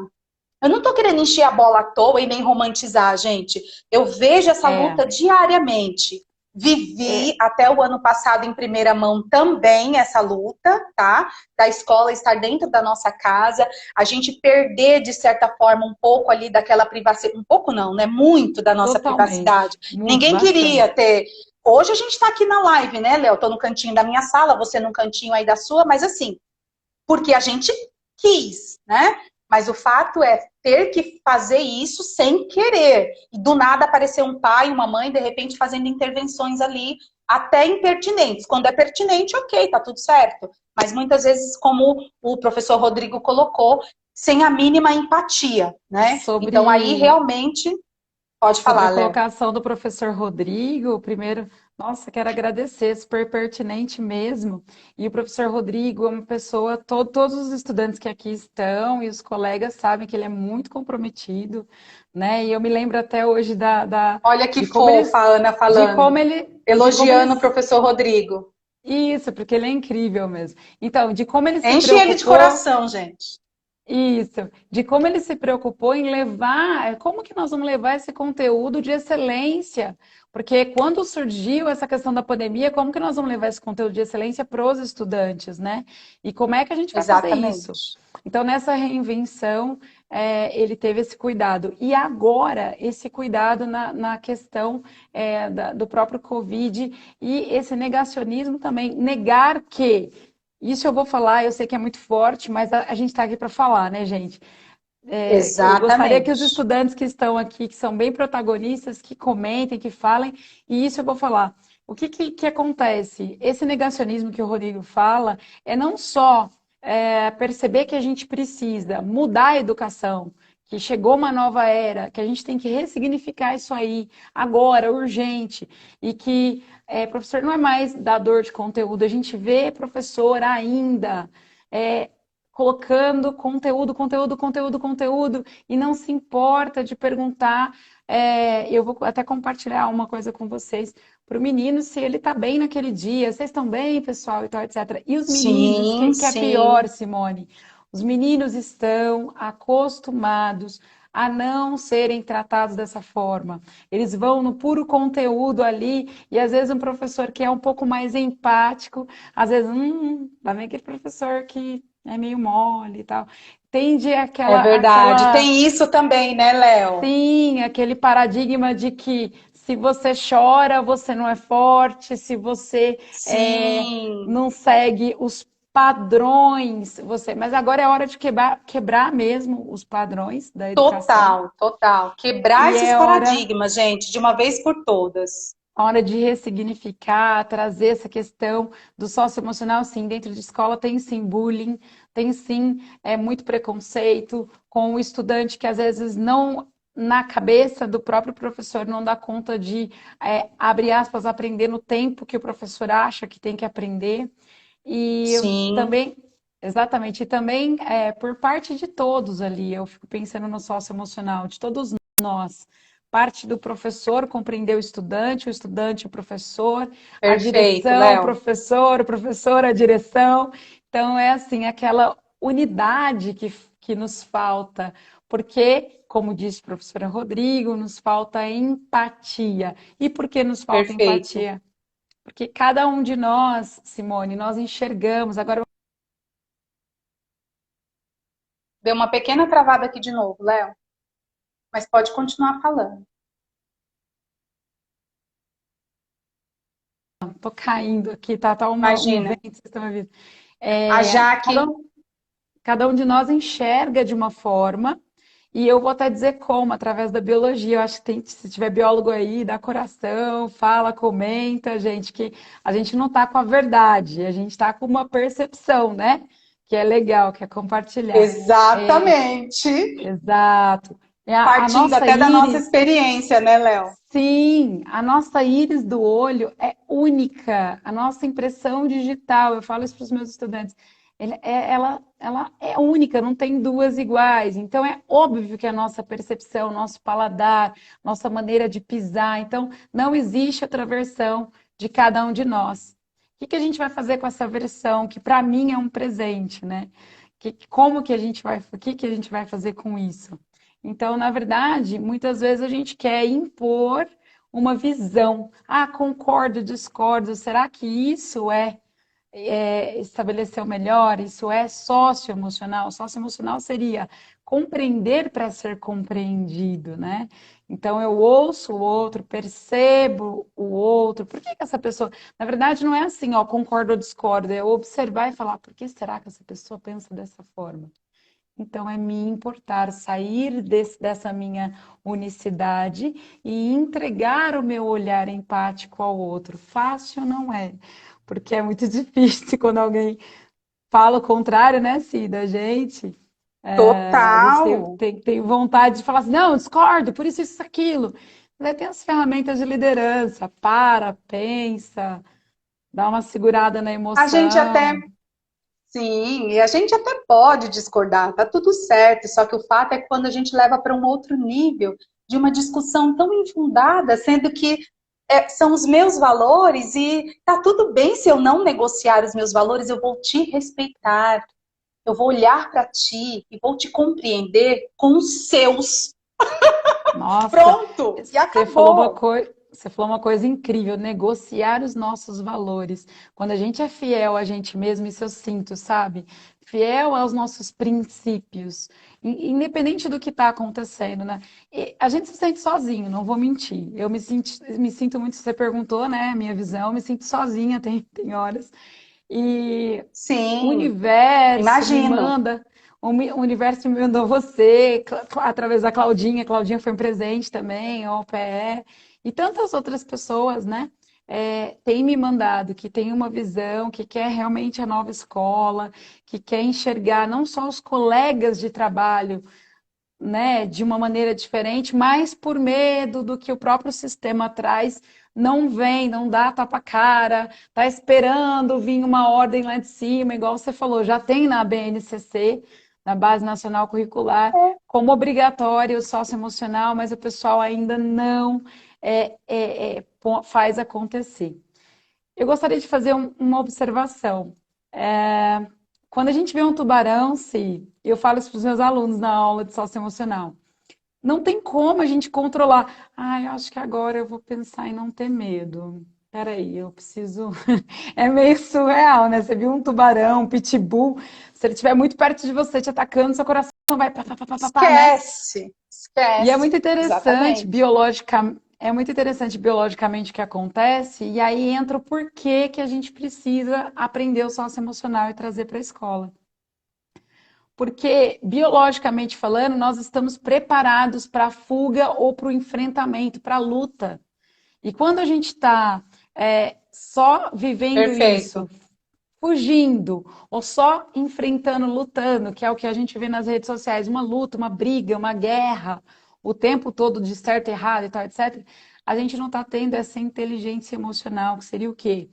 [SPEAKER 3] eu não tô querendo encher a bola à toa e nem romantizar, gente. Eu vejo essa
[SPEAKER 2] é,
[SPEAKER 3] luta diariamente. Vivi
[SPEAKER 2] é,
[SPEAKER 3] até o ano passado em primeira mão também essa luta, tá? Da escola estar dentro da nossa casa, a gente perder, de certa forma, um pouco ali daquela privacidade. Um pouco não, né? Muito da nossa
[SPEAKER 2] totalmente,
[SPEAKER 3] privacidade.
[SPEAKER 2] muito,
[SPEAKER 3] Ninguém queria
[SPEAKER 2] bastante.
[SPEAKER 3] ter. Hoje a gente tá aqui na live, né, Léo? Tô no cantinho da minha sala, você no cantinho aí da sua, mas assim, porque a gente quis, né? Mas o fato é ter que fazer isso sem querer. E do nada aparecer um pai, uma mãe, de repente fazendo intervenções ali, até impertinentes. Quando é pertinente, ok, tá tudo certo. Mas muitas vezes, como o professor Rodrigo colocou, sem a mínima empatia, né? Então aí
[SPEAKER 2] Sobre
[SPEAKER 3] realmente, pode
[SPEAKER 2] Sobre
[SPEAKER 3] falar,
[SPEAKER 2] a
[SPEAKER 3] Léo.
[SPEAKER 2] colocação do professor Rodrigo, primeiro, nossa, quero agradecer, super pertinente mesmo. E o professor Rodrigo é uma pessoa, todos os estudantes que aqui estão e os colegas sabem que ele é muito comprometido, né? E eu me lembro até hoje
[SPEAKER 3] Olha que
[SPEAKER 2] de como
[SPEAKER 3] fofa a Ana falando,
[SPEAKER 2] de como
[SPEAKER 3] elogiando o
[SPEAKER 2] eles,
[SPEAKER 3] professor Rodrigo.
[SPEAKER 2] isso, porque ele é incrível mesmo. Então, de como ele se
[SPEAKER 3] Enche ele de
[SPEAKER 2] preocupou.
[SPEAKER 3] coração, gente.
[SPEAKER 2] Isso, de como ele se preocupou em levar, como que nós vamos levar esse conteúdo de excelência? Porque quando surgiu essa questão da pandemia, como que nós vamos levar esse conteúdo de excelência para os estudantes, né? E como é que a gente vai fazer isso?
[SPEAKER 3] Exatamente.
[SPEAKER 2] Então, nessa reinvenção, ele teve esse cuidado. E agora, esse cuidado na questão do próprio Covid e esse negacionismo também, negar que isso eu vou falar, eu sei que é muito forte, mas a gente está aqui para falar, né, gente? Eu gostaria que os
[SPEAKER 3] Exatamente.
[SPEAKER 2] estudantes que estão aqui, que são bem protagonistas, que comentem, que falem, e isso eu vou falar. O que acontece? Esse negacionismo que o Rodrigo fala é não só perceber que a gente precisa mudar a educação, que chegou uma nova era, que a gente tem que ressignificar isso aí agora, urgente, e que professor não é mais dador de conteúdo, a gente vê professor ainda é, colocando conteúdo, e não se importa de perguntar. Eu vou até compartilhar uma coisa com vocês para o menino se ele está bem naquele dia, vocês estão bem, pessoal, e tal, etc. E os meninos,
[SPEAKER 3] Sim,
[SPEAKER 2] que é pior,
[SPEAKER 3] sim.
[SPEAKER 2] Simone, os meninos estão acostumados a não serem tratados dessa forma. Eles vão no puro conteúdo ali, e às vezes um professor que é um pouco mais empático, às vezes, lá vem aquele professor que é meio mole e tal. Tende
[SPEAKER 3] É verdade.
[SPEAKER 2] aquela,
[SPEAKER 3] Tem isso também, né, Léo?
[SPEAKER 2] sim, aquele paradigma de que se você chora, você não é forte, se você
[SPEAKER 3] Sim,
[SPEAKER 2] não segue os padrões, você. Mas agora é hora de quebrar mesmo os padrões da educação.
[SPEAKER 3] total, total. Quebrar
[SPEAKER 2] E
[SPEAKER 3] esses
[SPEAKER 2] é
[SPEAKER 3] paradigmas, gente, de uma vez por todas.
[SPEAKER 2] hora de ressignificar, trazer essa questão do socioemocional, sim, dentro de escola tem sim bullying, tem sim muito preconceito com o estudante que às vezes não, na cabeça do próprio professor, não dá conta de, abre aspas, aprender no tempo que o professor acha que tem que aprender. E eu
[SPEAKER 3] Sim,
[SPEAKER 2] também, exatamente, e também por parte de todos ali, eu fico pensando no socioemocional, de todos nós. Parte do professor compreender o estudante, o professor, a
[SPEAKER 3] perfeito,
[SPEAKER 2] direção,
[SPEAKER 3] Léo.
[SPEAKER 2] o professor, a direção. Então, é assim, aquela unidade que nos falta, porque, como disse a professora Rodrigo, nos falta empatia. E por que nos falta
[SPEAKER 3] Perfeito.
[SPEAKER 2] empatia? Porque cada um de nós, Simone, nós enxergamos. Agora,
[SPEAKER 3] Deu uma pequena travada aqui de novo, Léo, mas pode continuar falando.
[SPEAKER 2] tô caindo aqui, tá um
[SPEAKER 3] Imagina,
[SPEAKER 2] vento, vocês estão me ouvindo.
[SPEAKER 3] a
[SPEAKER 2] Cada,
[SPEAKER 3] Jaque,
[SPEAKER 2] cada um de nós enxerga de uma forma, e eu vou até dizer como, através da biologia. Eu acho que se tiver biólogo aí, dá coração, fala, comenta, gente, que a gente não tá com a verdade, a gente tá com uma percepção, né? Que é legal, que é compartilhar. É,
[SPEAKER 3] exatamente.
[SPEAKER 2] exato. A
[SPEAKER 3] Partindo
[SPEAKER 2] nossa
[SPEAKER 3] até da nossa
[SPEAKER 2] íris.
[SPEAKER 3] experiência, né, Léo?
[SPEAKER 2] Sim, a nossa íris do olho é única, a nossa impressão digital, eu falo isso para os meus estudantes, ela é única, não tem duas iguais. Então é óbvio que a nossa percepção, nosso paladar, nossa maneira de pisar, então não existe outra versão de cada um de nós. O que a gente vai fazer com essa versão, que para mim é um presente, né? Como que a gente vai, o que a gente vai fazer com isso? Então, na verdade, muitas vezes a gente quer impor uma visão. Ah, concordo, discordo. Será que isso estabelecer o melhor? Isso é socioemocional? Socioemocional seria compreender para ser compreendido, né? Então, eu ouço o outro, percebo o outro. Por que que essa pessoa. Na verdade, não é assim, ó, concordo ou discordo. É eu observar e falar, por que será que essa pessoa pensa dessa forma? Então, é me importar, sair dessa minha unicidade e entregar o meu olhar empático ao outro. Fácil não é, porque é muito difícil quando alguém fala o contrário, né, Cida? A gente
[SPEAKER 3] Total.
[SPEAKER 2] tem vontade de falar assim, não, discordo, por isso, aquilo. Mas aí tem as ferramentas de liderança, para, pensa, dá uma segurada na
[SPEAKER 3] A gente até,
[SPEAKER 2] emoção.
[SPEAKER 3] sim, e a gente até pode discordar, tá tudo certo, só que o fato é que quando a gente leva para um outro nível de uma discussão tão infundada, sendo que são os meus valores e tá tudo bem se eu não negociar os meus valores, eu vou te respeitar, eu vou olhar para ti e vou te compreender com os seus.
[SPEAKER 2] Nossa,
[SPEAKER 3] Pronto, e acabou.
[SPEAKER 2] você falou uma coisa incrível, negociar os nossos valores. Quando a gente é fiel a gente mesmo, isso eu sinto, sabe? Fiel aos nossos princípios, independente do que está acontecendo, né? E a gente se sente sozinho, não vou mentir. Eu me sinto muito, você perguntou, né? Minha visão, eu me sinto sozinha, tem horas. E o
[SPEAKER 3] Sim,
[SPEAKER 2] universo me
[SPEAKER 3] imagino.
[SPEAKER 2] manda, o universo me mandou você, através da Claudinha. Claudinha foi um presente também, ao PE, e tantas outras pessoas, né? Tem me mandado que tem uma visão, que quer realmente a nova escola, que quer enxergar não só os colegas de trabalho, né, de uma maneira diferente, mas por medo do que o próprio sistema traz, não vem, não dá tapa-cara, tá esperando vir uma ordem lá de cima, igual você falou, já tem na BNCC, na Base Nacional Curricular, como obrigatório o socioemocional, mas o pessoal ainda não faz acontecer. Eu gostaria de fazer uma observação. Quando a gente vê um tubarão, se eu falo isso para os meus alunos na aula de socioemocional, não tem como a gente controlar. Ah, eu acho que agora eu vou pensar em não ter medo. Peraí, eu preciso. É meio surreal, né? Você viu um tubarão, um pitbull, se ele estiver muito perto de você, te atacando, seu coração vai pá, pá, pá, pá, pá, pá, né?
[SPEAKER 3] Esquece,
[SPEAKER 2] E é
[SPEAKER 3] esquece.
[SPEAKER 2] muito interessante
[SPEAKER 3] Exatamente.
[SPEAKER 2] é muito interessante biologicamente o que acontece, e aí entra o porquê que a gente precisa aprender o socioemocional e trazer para a escola. Porque, biologicamente falando, nós estamos preparados para a fuga ou para o enfrentamento, para a luta. E quando a gente está só vivendo isso,
[SPEAKER 3] Perfeito.
[SPEAKER 2] fugindo, ou só enfrentando, lutando, que é o que a gente vê nas redes sociais, uma luta, uma briga, uma guerra, o tempo todo de certo, errado e tal, etc., a gente não está tendo essa inteligência emocional, que seria o quê?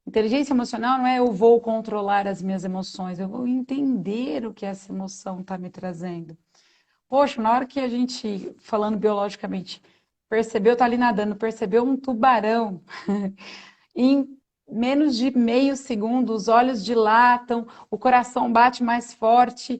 [SPEAKER 2] Inteligência emocional não é eu vou controlar as minhas emoções, eu vou entender o que essa emoção está me trazendo. Poxa, na hora que a gente, falando biologicamente, percebeu, tá ali nadando, percebeu um tubarão, em menos de meio segundo, os olhos dilatam, o coração bate mais forte,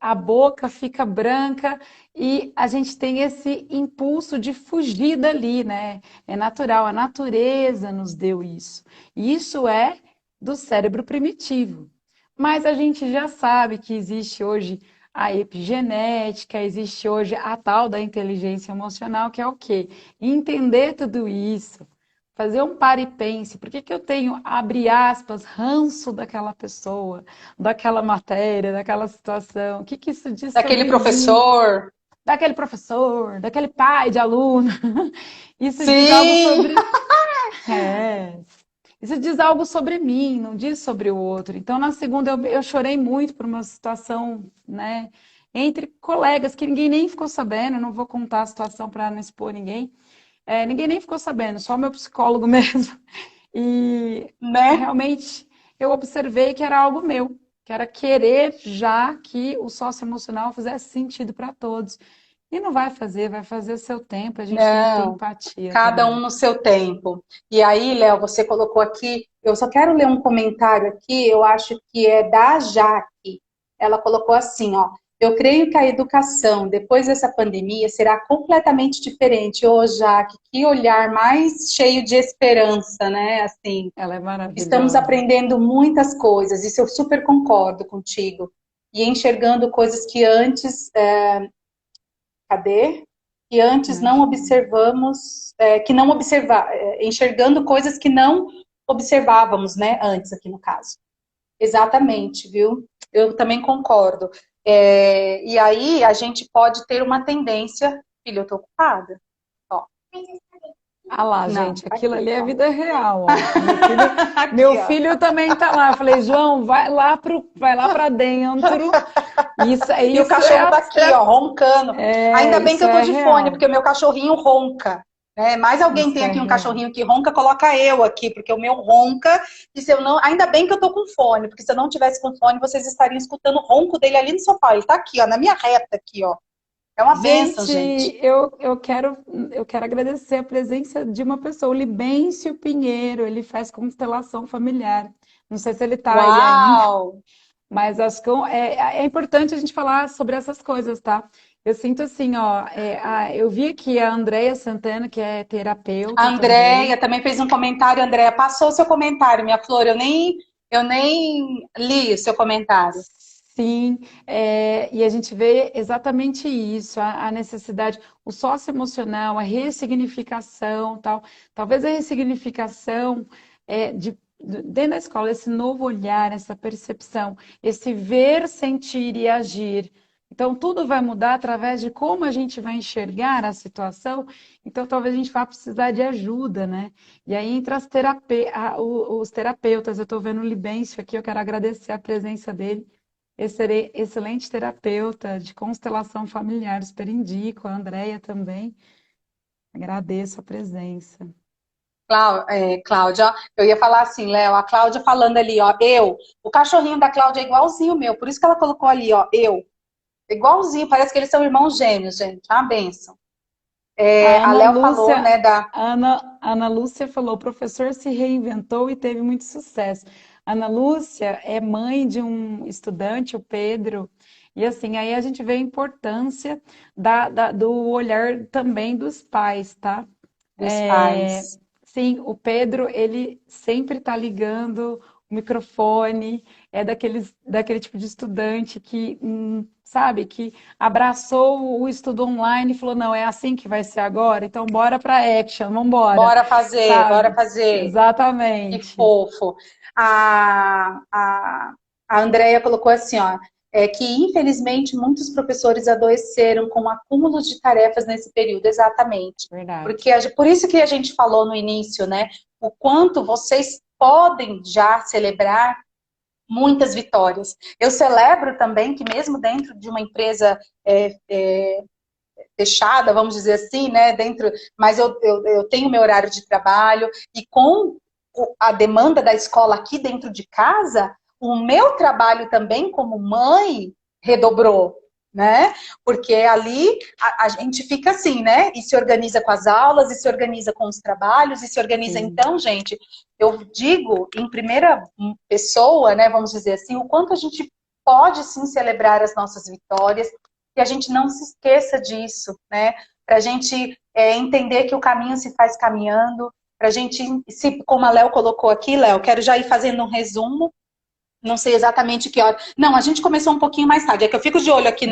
[SPEAKER 2] a boca fica branca e a gente tem esse impulso de fugir dali, né? É natural, a natureza nos deu isso. E isso é do cérebro primitivo. Mas a gente já sabe que existe hoje a epigenética, existe hoje a tal da inteligência emocional, que é o quê? Entender tudo isso, fazer um para e pense, por que que eu tenho, abre aspas, ranço daquela pessoa, daquela matéria, daquela situação? O que que isso diz
[SPEAKER 3] Daquele
[SPEAKER 2] sobre mim?
[SPEAKER 3] professor.
[SPEAKER 2] Daquele professor, daquele pai de aluno? Isso diz algo
[SPEAKER 3] Sim,
[SPEAKER 2] sobre. É. Isso diz algo sobre mim, não diz sobre o outro. Então, na segunda, eu chorei muito por uma situação, né, entre colegas que ninguém nem ficou sabendo. Eu não vou contar a situação para não expor ninguém. Ninguém nem ficou sabendo, só o meu psicólogo mesmo. E
[SPEAKER 3] né?
[SPEAKER 2] realmente eu observei que era algo meu, que era querer já que o socioemocional fizesse sentido para todos. E não vai fazer o seu tempo, a gente tem que ter
[SPEAKER 3] Não,
[SPEAKER 2] empatia
[SPEAKER 3] cada um
[SPEAKER 2] também.
[SPEAKER 3] no seu tempo. E aí, Léo, você colocou aqui, eu só quero ler um comentário aqui, eu acho que é da Jaque. Ela colocou assim, ó: eu creio que a educação depois dessa pandemia será completamente diferente. Ô, Jaque, que olhar mais cheio de esperança, né? Assim,
[SPEAKER 2] Ela é
[SPEAKER 3] estamos
[SPEAKER 2] maravilhosa.
[SPEAKER 3] aprendendo muitas coisas, isso eu super concordo contigo. E enxergando coisas que antes, cadê? Que antes não
[SPEAKER 2] Imagina.
[SPEAKER 3] observamos, que não observar, enxergando coisas que não observávamos, né, antes aqui no caso. Exatamente, viu? Eu também concordo. E aí a gente pode ter uma tendência, filho, eu tô ocupada. Ó,
[SPEAKER 2] Ah lá,
[SPEAKER 3] não,
[SPEAKER 2] gente,
[SPEAKER 3] tá
[SPEAKER 2] aquilo
[SPEAKER 3] aqui,
[SPEAKER 2] ali é
[SPEAKER 3] ó.
[SPEAKER 2] vida real, ó. Meu
[SPEAKER 3] Aqui, ó.
[SPEAKER 2] filho também tá lá. Eu falei, João, vai lá para dentro.
[SPEAKER 3] E o
[SPEAKER 2] Isso
[SPEAKER 3] cachorro tá aqui, ó, roncando. Ainda bem que
[SPEAKER 2] isso
[SPEAKER 3] eu tô
[SPEAKER 2] é
[SPEAKER 3] de fone,
[SPEAKER 2] real.
[SPEAKER 3] porque o meu cachorrinho ronca. Né? Mais alguém
[SPEAKER 2] Isso
[SPEAKER 3] tem
[SPEAKER 2] é
[SPEAKER 3] aqui um
[SPEAKER 2] real.
[SPEAKER 3] cachorrinho que ronca, coloca eu aqui, porque o meu ronca. E se eu não, ainda bem que eu tô com fone, porque se eu não tivesse com fone, vocês estariam escutando o ronco dele ali no sofá. Ele tá aqui, ó, na minha reta aqui, ó. É uma benção,
[SPEAKER 2] Gente,
[SPEAKER 3] gente.
[SPEAKER 2] eu quero agradecer a presença de uma pessoa, o Libêncio Pinheiro. Ele faz constelação familiar. Não sei se ele está aí ainda,
[SPEAKER 3] Uau!
[SPEAKER 2] mas acho que é importante a gente falar sobre essas coisas, tá? Eu sinto assim, ó, eu vi aqui a Andréia Santana, que é
[SPEAKER 3] A
[SPEAKER 2] terapeuta
[SPEAKER 3] Andréia
[SPEAKER 2] também.
[SPEAKER 3] também fez um comentário. Andréia, passou o seu comentário, minha flor. Eu nem li o seu comentário.
[SPEAKER 2] Sim, e a gente vê exatamente isso, a necessidade, o socioemocional, a ressignificação, tal. Talvez a ressignificação dentro da escola, esse novo olhar, essa percepção, esse ver, sentir e agir. Então, tudo vai mudar através de como a gente vai enxergar a situação. Então, talvez a gente vá precisar de ajuda, né? E aí, entre os terapeutas, eu estou vendo o Libêncio aqui, eu quero agradecer a presença dele. Excelente terapeuta de constelação familiar, super indico, a Andrea também. Agradeço a presença.
[SPEAKER 3] Cláudia, eu ia falar assim, Léo, a Cláudia falando ali, ó, o cachorrinho da Cláudia é igualzinho o meu, por isso que ela colocou ali, ó, igualzinho, parece que eles são irmãos gêmeos, gente, é uma benção.
[SPEAKER 2] A
[SPEAKER 3] A
[SPEAKER 2] Ana
[SPEAKER 3] Léo falou,
[SPEAKER 2] Lúcia,
[SPEAKER 3] né,
[SPEAKER 2] Ana Lúcia falou, o professor se reinventou e teve muito sucesso. Ana Lúcia é mãe de um estudante, o Pedro, e assim, aí a gente vê a importância do olhar também dos pais, tá?
[SPEAKER 3] dos pais.
[SPEAKER 2] Sim, o Pedro, ele sempre está ligando o microfone, é daquele tipo de estudante que, sabe, que abraçou o estudo online e falou, não, é assim que vai ser agora, então bora para action, vamos embora,
[SPEAKER 3] Bora fazer, bora
[SPEAKER 2] sabe?
[SPEAKER 3] fazer. Que
[SPEAKER 2] Exatamente.
[SPEAKER 3] fofo. A, a, a Andrea colocou assim, ó, que infelizmente muitos professores adoeceram com o acúmulo de tarefas nesse período, exatamente.
[SPEAKER 2] Verdade.
[SPEAKER 3] Porque por isso que a gente falou no início, né? O quanto vocês podem já celebrar muitas vitórias. Eu celebro também que mesmo dentro de uma empresa fechada, vamos dizer assim, né? Mas eu tenho meu horário de trabalho e com a demanda da escola aqui dentro de casa, o meu trabalho também como mãe redobrou, né? Porque ali a gente fica assim, né? E se organiza com as aulas, e se organiza com os trabalhos, e se organiza.
[SPEAKER 2] Sim.
[SPEAKER 3] Então, gente, eu digo em primeira pessoa, né? Vamos dizer assim, o quanto a gente pode sim celebrar as nossas vitórias, que a gente não se esqueça disso, né? Para a gente entender que o caminho se faz caminhando, para a gente, como a Léo colocou aqui, Léo, quero já ir fazendo um resumo, não sei exatamente que hora. Não, a gente começou um pouquinho mais tarde, é que eu fico de olho aqui
[SPEAKER 2] Sim.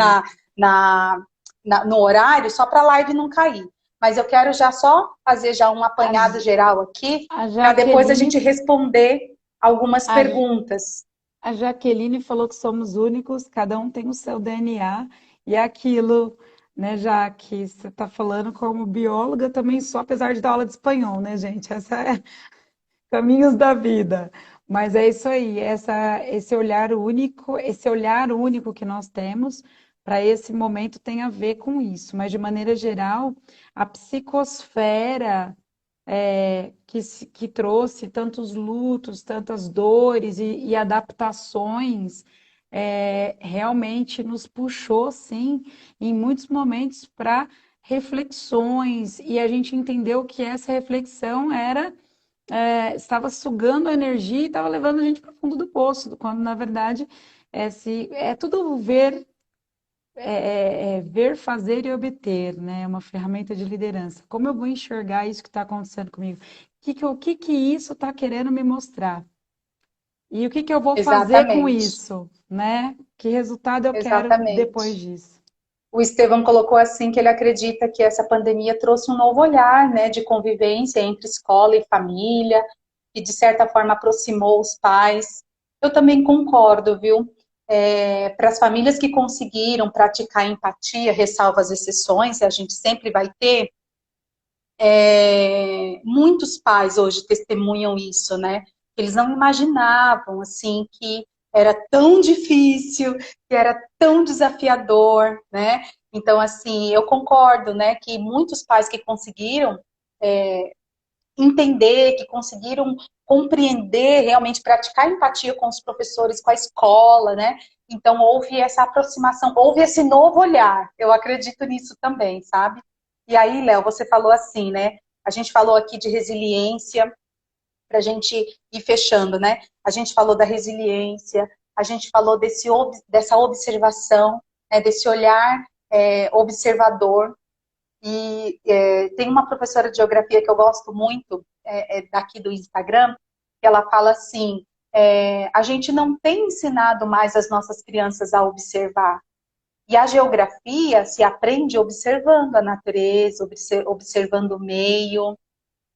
[SPEAKER 3] no horário, só para a live não cair. Mas eu quero já só fazer já um
[SPEAKER 2] A,
[SPEAKER 3] apanhado geral aqui,
[SPEAKER 2] a
[SPEAKER 3] para depois a gente
[SPEAKER 2] Jaqueline,
[SPEAKER 3] responder algumas
[SPEAKER 2] a,
[SPEAKER 3] perguntas.
[SPEAKER 2] a Jaqueline falou que somos únicos, cada um tem o seu DNA, e é aquilo, né, já que você está falando como bióloga, também sou, apesar de dar aula de espanhol, né, gente? Essa é caminhos da vida. Mas é isso aí, esse olhar único que nós temos para esse momento tem a ver com isso. Mas de maneira geral, a psicosfera que trouxe tantos lutos, tantas dores e adaptações, realmente nos puxou, sim, em muitos momentos para reflexões, e a gente entendeu que essa reflexão estava sugando a energia e estava levando a gente para o fundo do poço, quando na verdade é tudo ver, ver, fazer e obter, né? É uma ferramenta de liderança. Como eu vou enxergar isso que está acontecendo comigo? O que que isso está querendo me mostrar? E o que que eu vou fazer com
[SPEAKER 3] Exatamente,
[SPEAKER 2] isso, né? Que resultado eu quero depois
[SPEAKER 3] exatamente.
[SPEAKER 2] disso?
[SPEAKER 3] O Estevão colocou assim que ele acredita que essa pandemia trouxe um novo olhar, né, de convivência entre escola e família, que de certa forma aproximou os pais. Eu também concordo, viu? Para as famílias que conseguiram praticar empatia, ressalva as exceções, e a gente sempre vai ter, muitos pais hoje testemunham isso, né? Eles não imaginavam, assim, que era tão difícil, que era tão desafiador, né? Então, assim, eu concordo, né, que muitos pais que conseguiram entender, que conseguiram compreender, realmente praticar empatia com os professores, com a escola, né? Então, houve essa aproximação, houve esse novo olhar. Eu acredito nisso também, sabe? E aí, Léo, você falou assim, né? A gente falou aqui de resiliência, para a gente ir fechando, né? A gente falou da resiliência, a gente falou dessa observação, né? Desse olhar observador. E tem uma professora de geografia que eu gosto muito, daqui do Instagram, que ela fala assim, a gente não tem ensinado mais as nossas crianças a observar. E a geografia se aprende observando a natureza, observando o meio.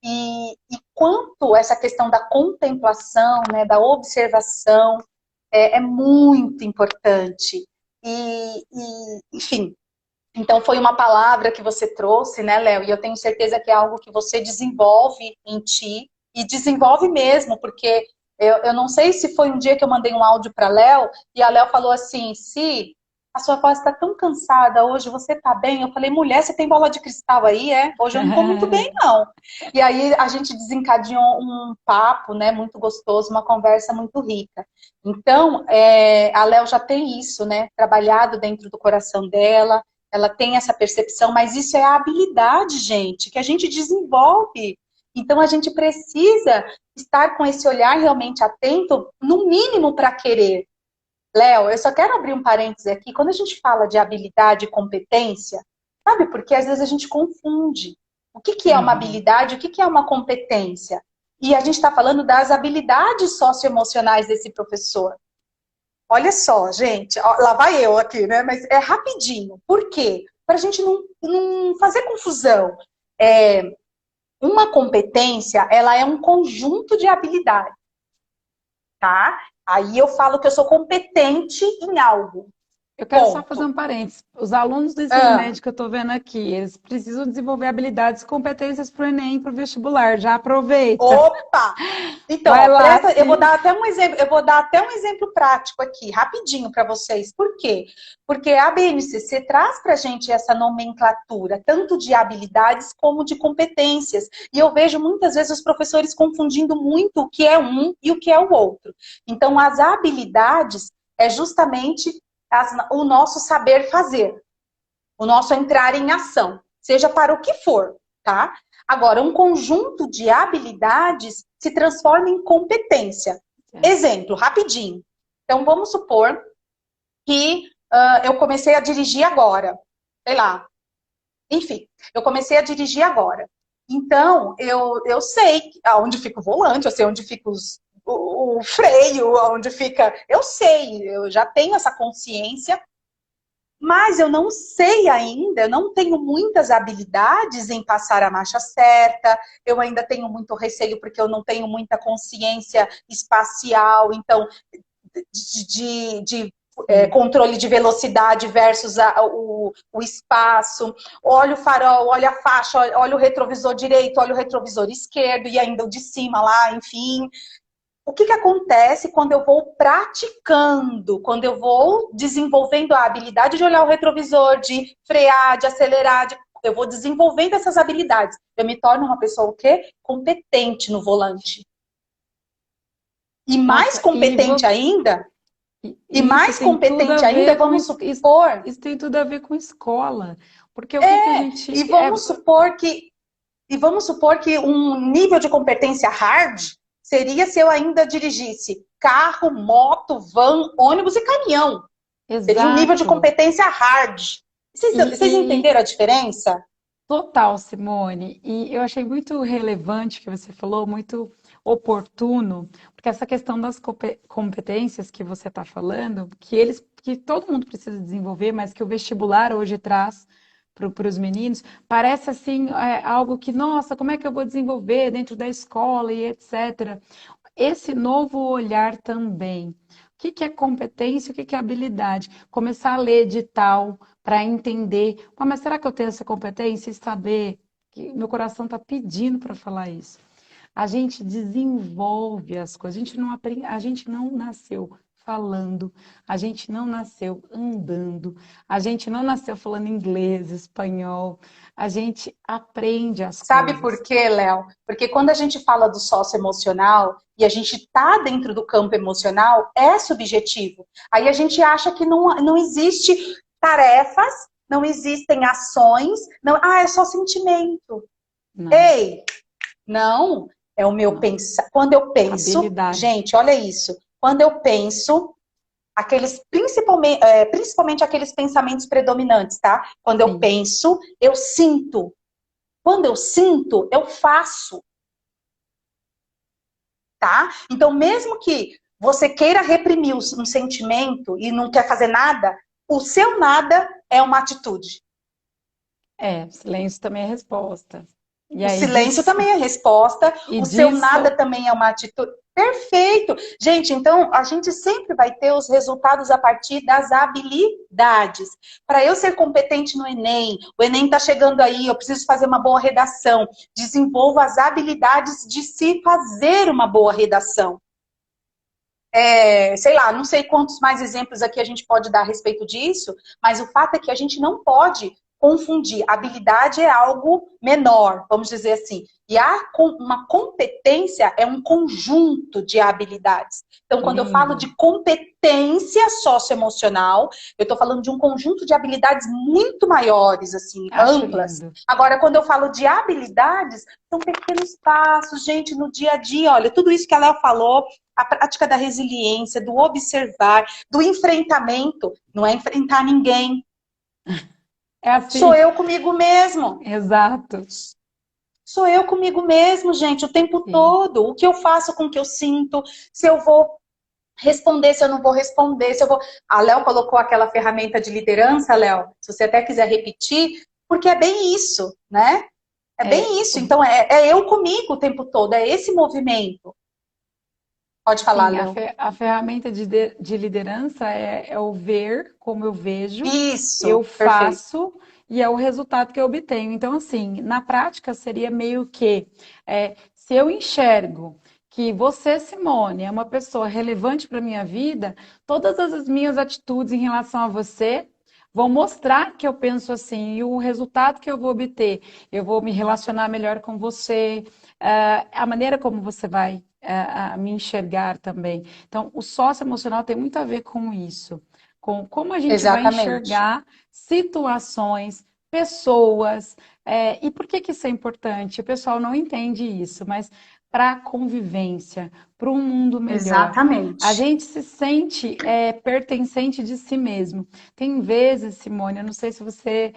[SPEAKER 3] E quanto essa questão da contemplação, né, da observação, é muito importante. Enfim, então foi uma palavra que você trouxe, né, Léo? E eu tenho certeza que é algo que você desenvolve em ti, e desenvolve mesmo, porque eu não sei se foi um dia que eu mandei um áudio para Léo, e a Léo falou assim, se a sua voz está tão cansada hoje, você está bem? Eu falei, mulher, você tem bola de cristal aí, é? Hoje eu não estou muito bem, não. E aí a gente desencadeou um papo, né, muito gostoso, uma conversa muito rica. Então, a Léo já tem isso, né, trabalhado dentro do coração dela, ela tem essa percepção, mas isso é a habilidade, gente, que a gente desenvolve. Então, a gente precisa estar com esse olhar realmente atento, no mínimo para querer. Léo, eu só quero abrir um parêntese aqui. Quando a gente fala de habilidade e competência, sabe? Porque às vezes a gente confunde. O que que é uma habilidade? O que que é uma competência? E a gente está falando das habilidades socioemocionais desse professor. Olha só, gente, ó, lá vai eu aqui, né? Mas é rapidinho. Por quê? Para a gente não fazer confusão. Uma competência, ela é um conjunto de habilidades, tá? Aí eu falo que eu sou competente em algo.
[SPEAKER 2] Eu quero só
[SPEAKER 3] Ponto.
[SPEAKER 2] fazer um parênteses. Os alunos do ensino médio que eu estou vendo aqui, eles precisam desenvolver habilidades e competências para o Enem e para o vestibular. Já aproveita.
[SPEAKER 3] Opa! Então,
[SPEAKER 2] Vai
[SPEAKER 3] ó,
[SPEAKER 2] lá,
[SPEAKER 3] eu vou dar até um exemplo prático aqui, rapidinho para vocês. Por quê? Porque a BNCC traz para a gente essa nomenclatura, tanto de habilidades como de competências. E eu vejo muitas vezes os professores confundindo muito o que é um e o que é o outro. Então, as habilidades é justamente o nosso saber fazer, o nosso entrar em ação, seja para o que for, tá? Agora, um conjunto de habilidades se transforma em competência. Exemplo, rapidinho. Então, vamos supor que eu comecei a dirigir agora. Sei lá. Enfim, eu comecei a dirigir agora. Então, eu sei aonde fica o volante, eu sei onde fica o freio, onde fica... Eu sei, eu já tenho essa consciência, mas eu não sei ainda, eu não tenho muitas habilidades em passar a marcha certa, eu ainda tenho muito receio porque eu não tenho muita consciência espacial, então, de controle de velocidade versus o espaço, olha o farol, olha a faixa, olha o retrovisor direito, olha o retrovisor esquerdo e ainda o de cima lá, enfim... O que acontece quando eu vou praticando, quando eu vou desenvolvendo a habilidade de olhar o retrovisor, de frear, de acelerar, eu vou desenvolvendo essas habilidades. Eu me torno uma pessoa o quê? Competente no volante. E mais competente ainda, vamos supor...
[SPEAKER 2] Isso tem tudo a ver com escola. Porque o que a gente...
[SPEAKER 3] E vamos supor que um nível de competência hard... seria se eu ainda dirigisse carro, moto, van, ônibus e caminhão.
[SPEAKER 2] Exato.
[SPEAKER 3] Seria um nível de competência hard. Vocês entenderam a diferença?
[SPEAKER 2] Total, Simone. E eu achei muito relevante o que você falou, muito oportuno, porque essa questão das competências que você está falando, que todo mundo precisa desenvolver, mas que o vestibular hoje traz para os meninos, parece assim algo que, nossa, como é que eu vou desenvolver dentro da escola e etc. Esse novo olhar também. O que é competência, o que é habilidade? Começar a ler edital para entender, mas será que eu tenho essa competência e saber que meu coração está pedindo para falar isso? A gente desenvolve as coisas, a gente não nasceu falando, a gente não nasceu andando, a gente não nasceu falando inglês, espanhol, a gente aprende as coisas.
[SPEAKER 3] Sabe por quê, Léo? Porque quando a gente fala do socioemocional e a gente está dentro do campo emocional, é subjetivo. Aí a gente acha que não existe tarefas, não existem ações, é só sentimento. Não. Ei, não, é o meu pensar. Quando eu penso, habilidade. Gente, olha isso. Quando eu penso, principalmente aqueles pensamentos predominantes, tá? Quando eu penso, eu sinto. Quando eu sinto, eu faço. Tá? Então, mesmo que você queira reprimir um sentimento e não quer fazer nada, o seu nada é uma atitude.
[SPEAKER 2] Silêncio também é resposta.
[SPEAKER 3] O silêncio também é resposta, o seu nada também é uma atitude. Perfeito! Gente, então a gente sempre vai ter os resultados a partir das habilidades. Para eu ser competente no Enem, o Enem está chegando aí, eu preciso fazer uma boa redação. Desenvolvo as habilidades de se fazer uma boa redação. Sei lá, não sei quantos mais exemplos aqui a gente pode dar a respeito disso, mas o fato é que a gente não pode confundir. Habilidade é algo menor, vamos dizer assim. E uma competência é um conjunto de habilidades. Então, quando eu falo de competência socioemocional, eu estou falando de um conjunto de habilidades muito maiores, assim, amplas.
[SPEAKER 2] Lindo.
[SPEAKER 3] Agora, quando eu falo de habilidades, são pequenos passos, gente, no dia a dia. Olha, tudo isso que a Léo falou, a prática da resiliência, do observar, do enfrentamento. Não é enfrentar ninguém.
[SPEAKER 2] É assim.
[SPEAKER 3] Sou eu comigo mesmo.
[SPEAKER 2] Exato.
[SPEAKER 3] Sou eu comigo mesmo, gente, o tempo
[SPEAKER 2] Sim.
[SPEAKER 3] todo. O que eu faço com o que eu sinto, se eu vou responder, se eu não vou responder, se eu vou. A Léo colocou aquela ferramenta de liderança, Léo, se você até quiser repetir, porque é bem isso, né? É
[SPEAKER 2] É,
[SPEAKER 3] bem isso. Então, é eu comigo o tempo todo, é esse movimento. Pode falar,
[SPEAKER 2] sim,
[SPEAKER 3] Léo.
[SPEAKER 2] a ferramenta de liderança é o ver como eu vejo, eu
[SPEAKER 3] Isso, perfeito.
[SPEAKER 2] faço e é o resultado que eu obtenho. Então, assim, na prática seria meio que se eu enxergo que você, Simone, é uma pessoa relevante para a minha vida, todas as minhas atitudes em relação a você vão mostrar que eu penso assim, e o resultado que eu vou obter, eu vou me relacionar melhor com você, a maneira como você vai a me enxergar também. Então, o socioemocional tem muito a ver com isso, com como a gente vai
[SPEAKER 3] Exatamente.
[SPEAKER 2] enxergar situações, pessoas. E por que que isso é importante? O pessoal não entende isso, mas para a convivência, para um mundo melhor. A
[SPEAKER 3] Exatamente.
[SPEAKER 2] gente se sente pertencente de si mesmo. Tem vezes, Simone, eu não sei se você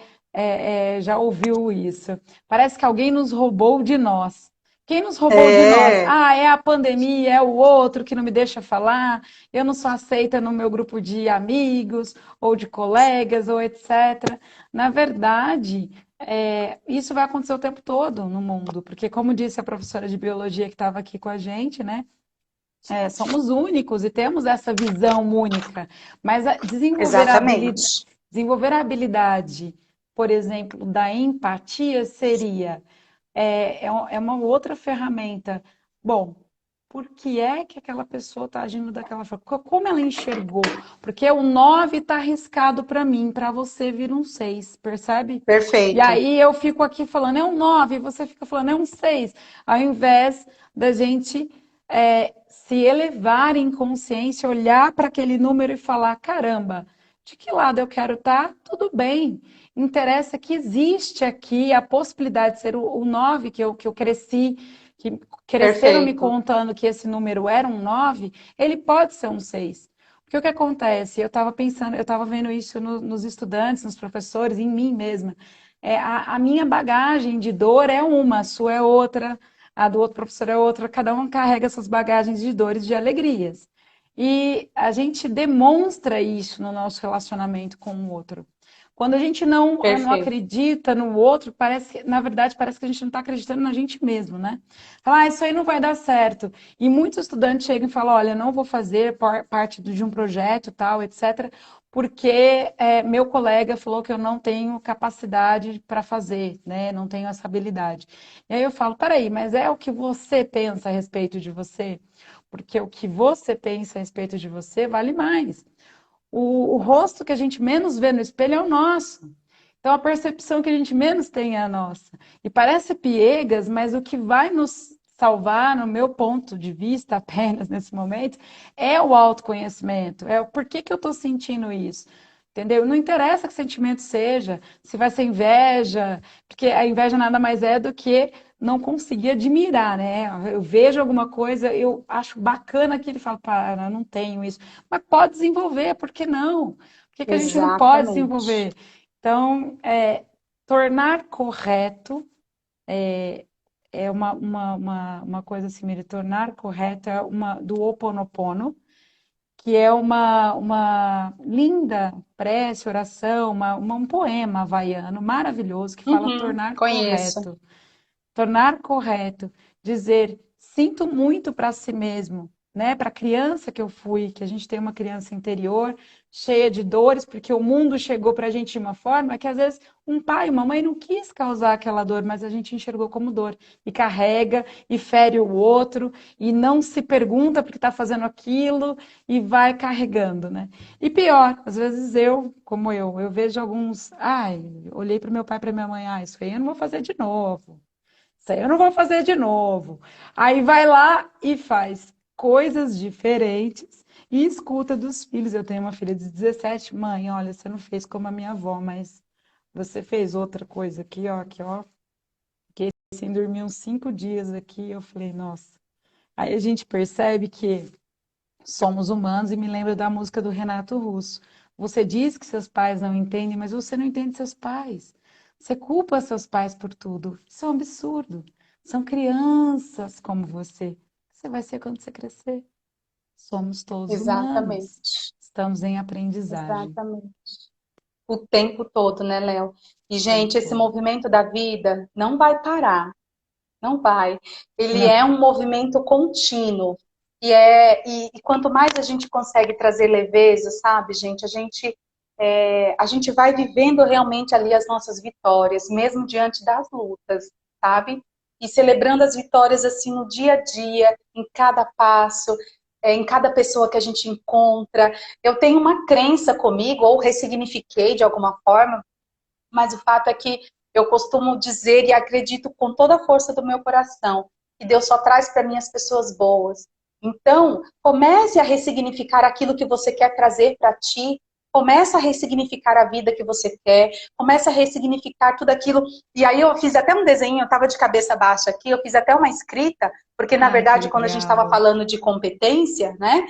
[SPEAKER 2] já ouviu isso. Parece que alguém nos roubou de nós. Quem nos roubou de nós?
[SPEAKER 3] É,
[SPEAKER 2] Ah, é a pandemia, é o outro que não me deixa falar, eu não sou aceita no meu grupo de amigos ou de colegas ou etc. Na verdade, isso vai acontecer o tempo todo no mundo, porque como disse a professora de biologia que estava aqui com a gente, né? Somos únicos e temos essa visão única, mas
[SPEAKER 3] exatamente.
[SPEAKER 2] desenvolver a habilidade, por exemplo, da empatia seria é uma outra ferramenta. Bom, por que é que aquela pessoa está agindo daquela forma? Como ela enxergou? Porque o 9 está arriscado para mim, para você vir um 6, percebe? E
[SPEAKER 3] Perfeito.
[SPEAKER 2] aí eu fico aqui falando é um 9, você fica falando é um 6, ao invés da gente se elevar em consciência, olhar para aquele número e falar: caramba, de que lado eu quero estar? Tudo bem. Interessa que existe aqui a possibilidade de ser o 9 que eu cresci, que cresceram me
[SPEAKER 3] Perfeito.
[SPEAKER 2] contando que esse número era um 9, ele pode ser um 6. Porque o que acontece? Eu estava pensando, eu estava vendo isso nos estudantes, nos professores, em mim mesma. A minha bagagem de dor é uma, a sua é outra, a do outro professor é outra, cada um carrega essas bagagens de dores, de alegrias. E a gente demonstra isso no nosso relacionamento com o outro. Quando a gente não
[SPEAKER 3] Perfeito.
[SPEAKER 2] acredita no outro, parece, na verdade, parece que a gente não está acreditando na gente mesmo, né? Fala, isso aí não vai dar certo. E muitos estudantes chegam e falam, olha, não vou fazer parte de um projeto, tal, etc., porque meu colega falou que eu não tenho capacidade para fazer, né? Não tenho essa habilidade. E aí eu falo, peraí, mas é o que você pensa a respeito de você? Porque o que você pensa a respeito de você vale mais. O rosto que a gente menos vê no espelho é o nosso. Então, a percepção que a gente menos tem é a nossa. E parece piegas, mas o que vai nos salvar, no meu ponto de vista, apenas nesse momento, é o autoconhecimento. É o porquê que eu estou sentindo isso. Entendeu? Não interessa que sentimento seja, se vai ser inveja, porque a inveja nada mais é do que não conseguir admirar, né? Eu vejo alguma coisa, eu acho bacana aquilo e falo, para, não tenho isso. Mas pode desenvolver, por que não? Por que que a gente não pode
[SPEAKER 3] Exatamente.
[SPEAKER 2] desenvolver? Então, tornar correto é uma coisa assim, me tornar correto é uma do Ho Oponopono, que é uma linda prece, oração, um poema havaiano maravilhoso que fala
[SPEAKER 3] Uhum,
[SPEAKER 2] tornar
[SPEAKER 3] conheço.
[SPEAKER 2] correto. Tornar correto, dizer sinto muito para si mesmo, né? Para a criança que eu fui, que a gente tem uma criança interior cheia de dores, porque o mundo chegou para a gente de uma forma que às vezes um pai, uma mãe não quis causar aquela dor, mas a gente enxergou como dor e carrega e fere o outro e não se pergunta por que está fazendo aquilo e vai carregando, né? E pior, às vezes como eu vejo alguns, ai, olhei para o meu pai, para minha mãe, isso aí eu não vou fazer de novo. Isso aí eu não vou fazer de novo. Aí vai lá e faz coisas diferentes e escuta dos filhos. Eu tenho uma filha de 17, mãe, olha, você não fez como a minha avó, mas você fez outra coisa aqui, ó. Fiquei sem dormir uns 5 dias aqui. Eu falei, nossa. Aí a gente percebe que somos humanos e me lembra da música do Renato Russo. Você diz que seus pais não entendem, mas você não entende seus pais. Você culpa seus pais por tudo. Isso é um absurdo. São crianças como você. Você vai ser quando você crescer. Somos todos humanos.
[SPEAKER 3] Exatamente.
[SPEAKER 2] Estamos em aprendizagem
[SPEAKER 3] Exatamente. O tempo todo, né, Léo? E,
[SPEAKER 2] o tempo
[SPEAKER 3] gente, esse
[SPEAKER 2] todo.
[SPEAKER 3] movimento da vida não vai parar. Não vai. Ele
[SPEAKER 2] Não.
[SPEAKER 3] é um movimento contínuo. E quanto mais a gente consegue trazer leveza, sabe, gente, a gente vai vivendo realmente ali as nossas vitórias, mesmo diante das lutas, sabe? E celebrando as vitórias assim no dia a dia, em cada passo, em cada pessoa que a gente encontra. Eu tenho uma crença comigo, ou ressignifiquei de alguma forma, mas o fato é que eu costumo dizer e acredito com toda a força do meu coração que Deus só traz para mim as pessoas boas. Então, comece a ressignificar aquilo que você quer trazer para ti. Comece a ressignificar a vida que você quer. Comece a ressignificar tudo aquilo. E aí eu fiz até um desenho, eu estava de cabeça baixa aqui, eu fiz até uma escrita, porque na
[SPEAKER 2] Ai, que
[SPEAKER 3] verdade quando a gente estava
[SPEAKER 2] legal.
[SPEAKER 3] falando de competência, né?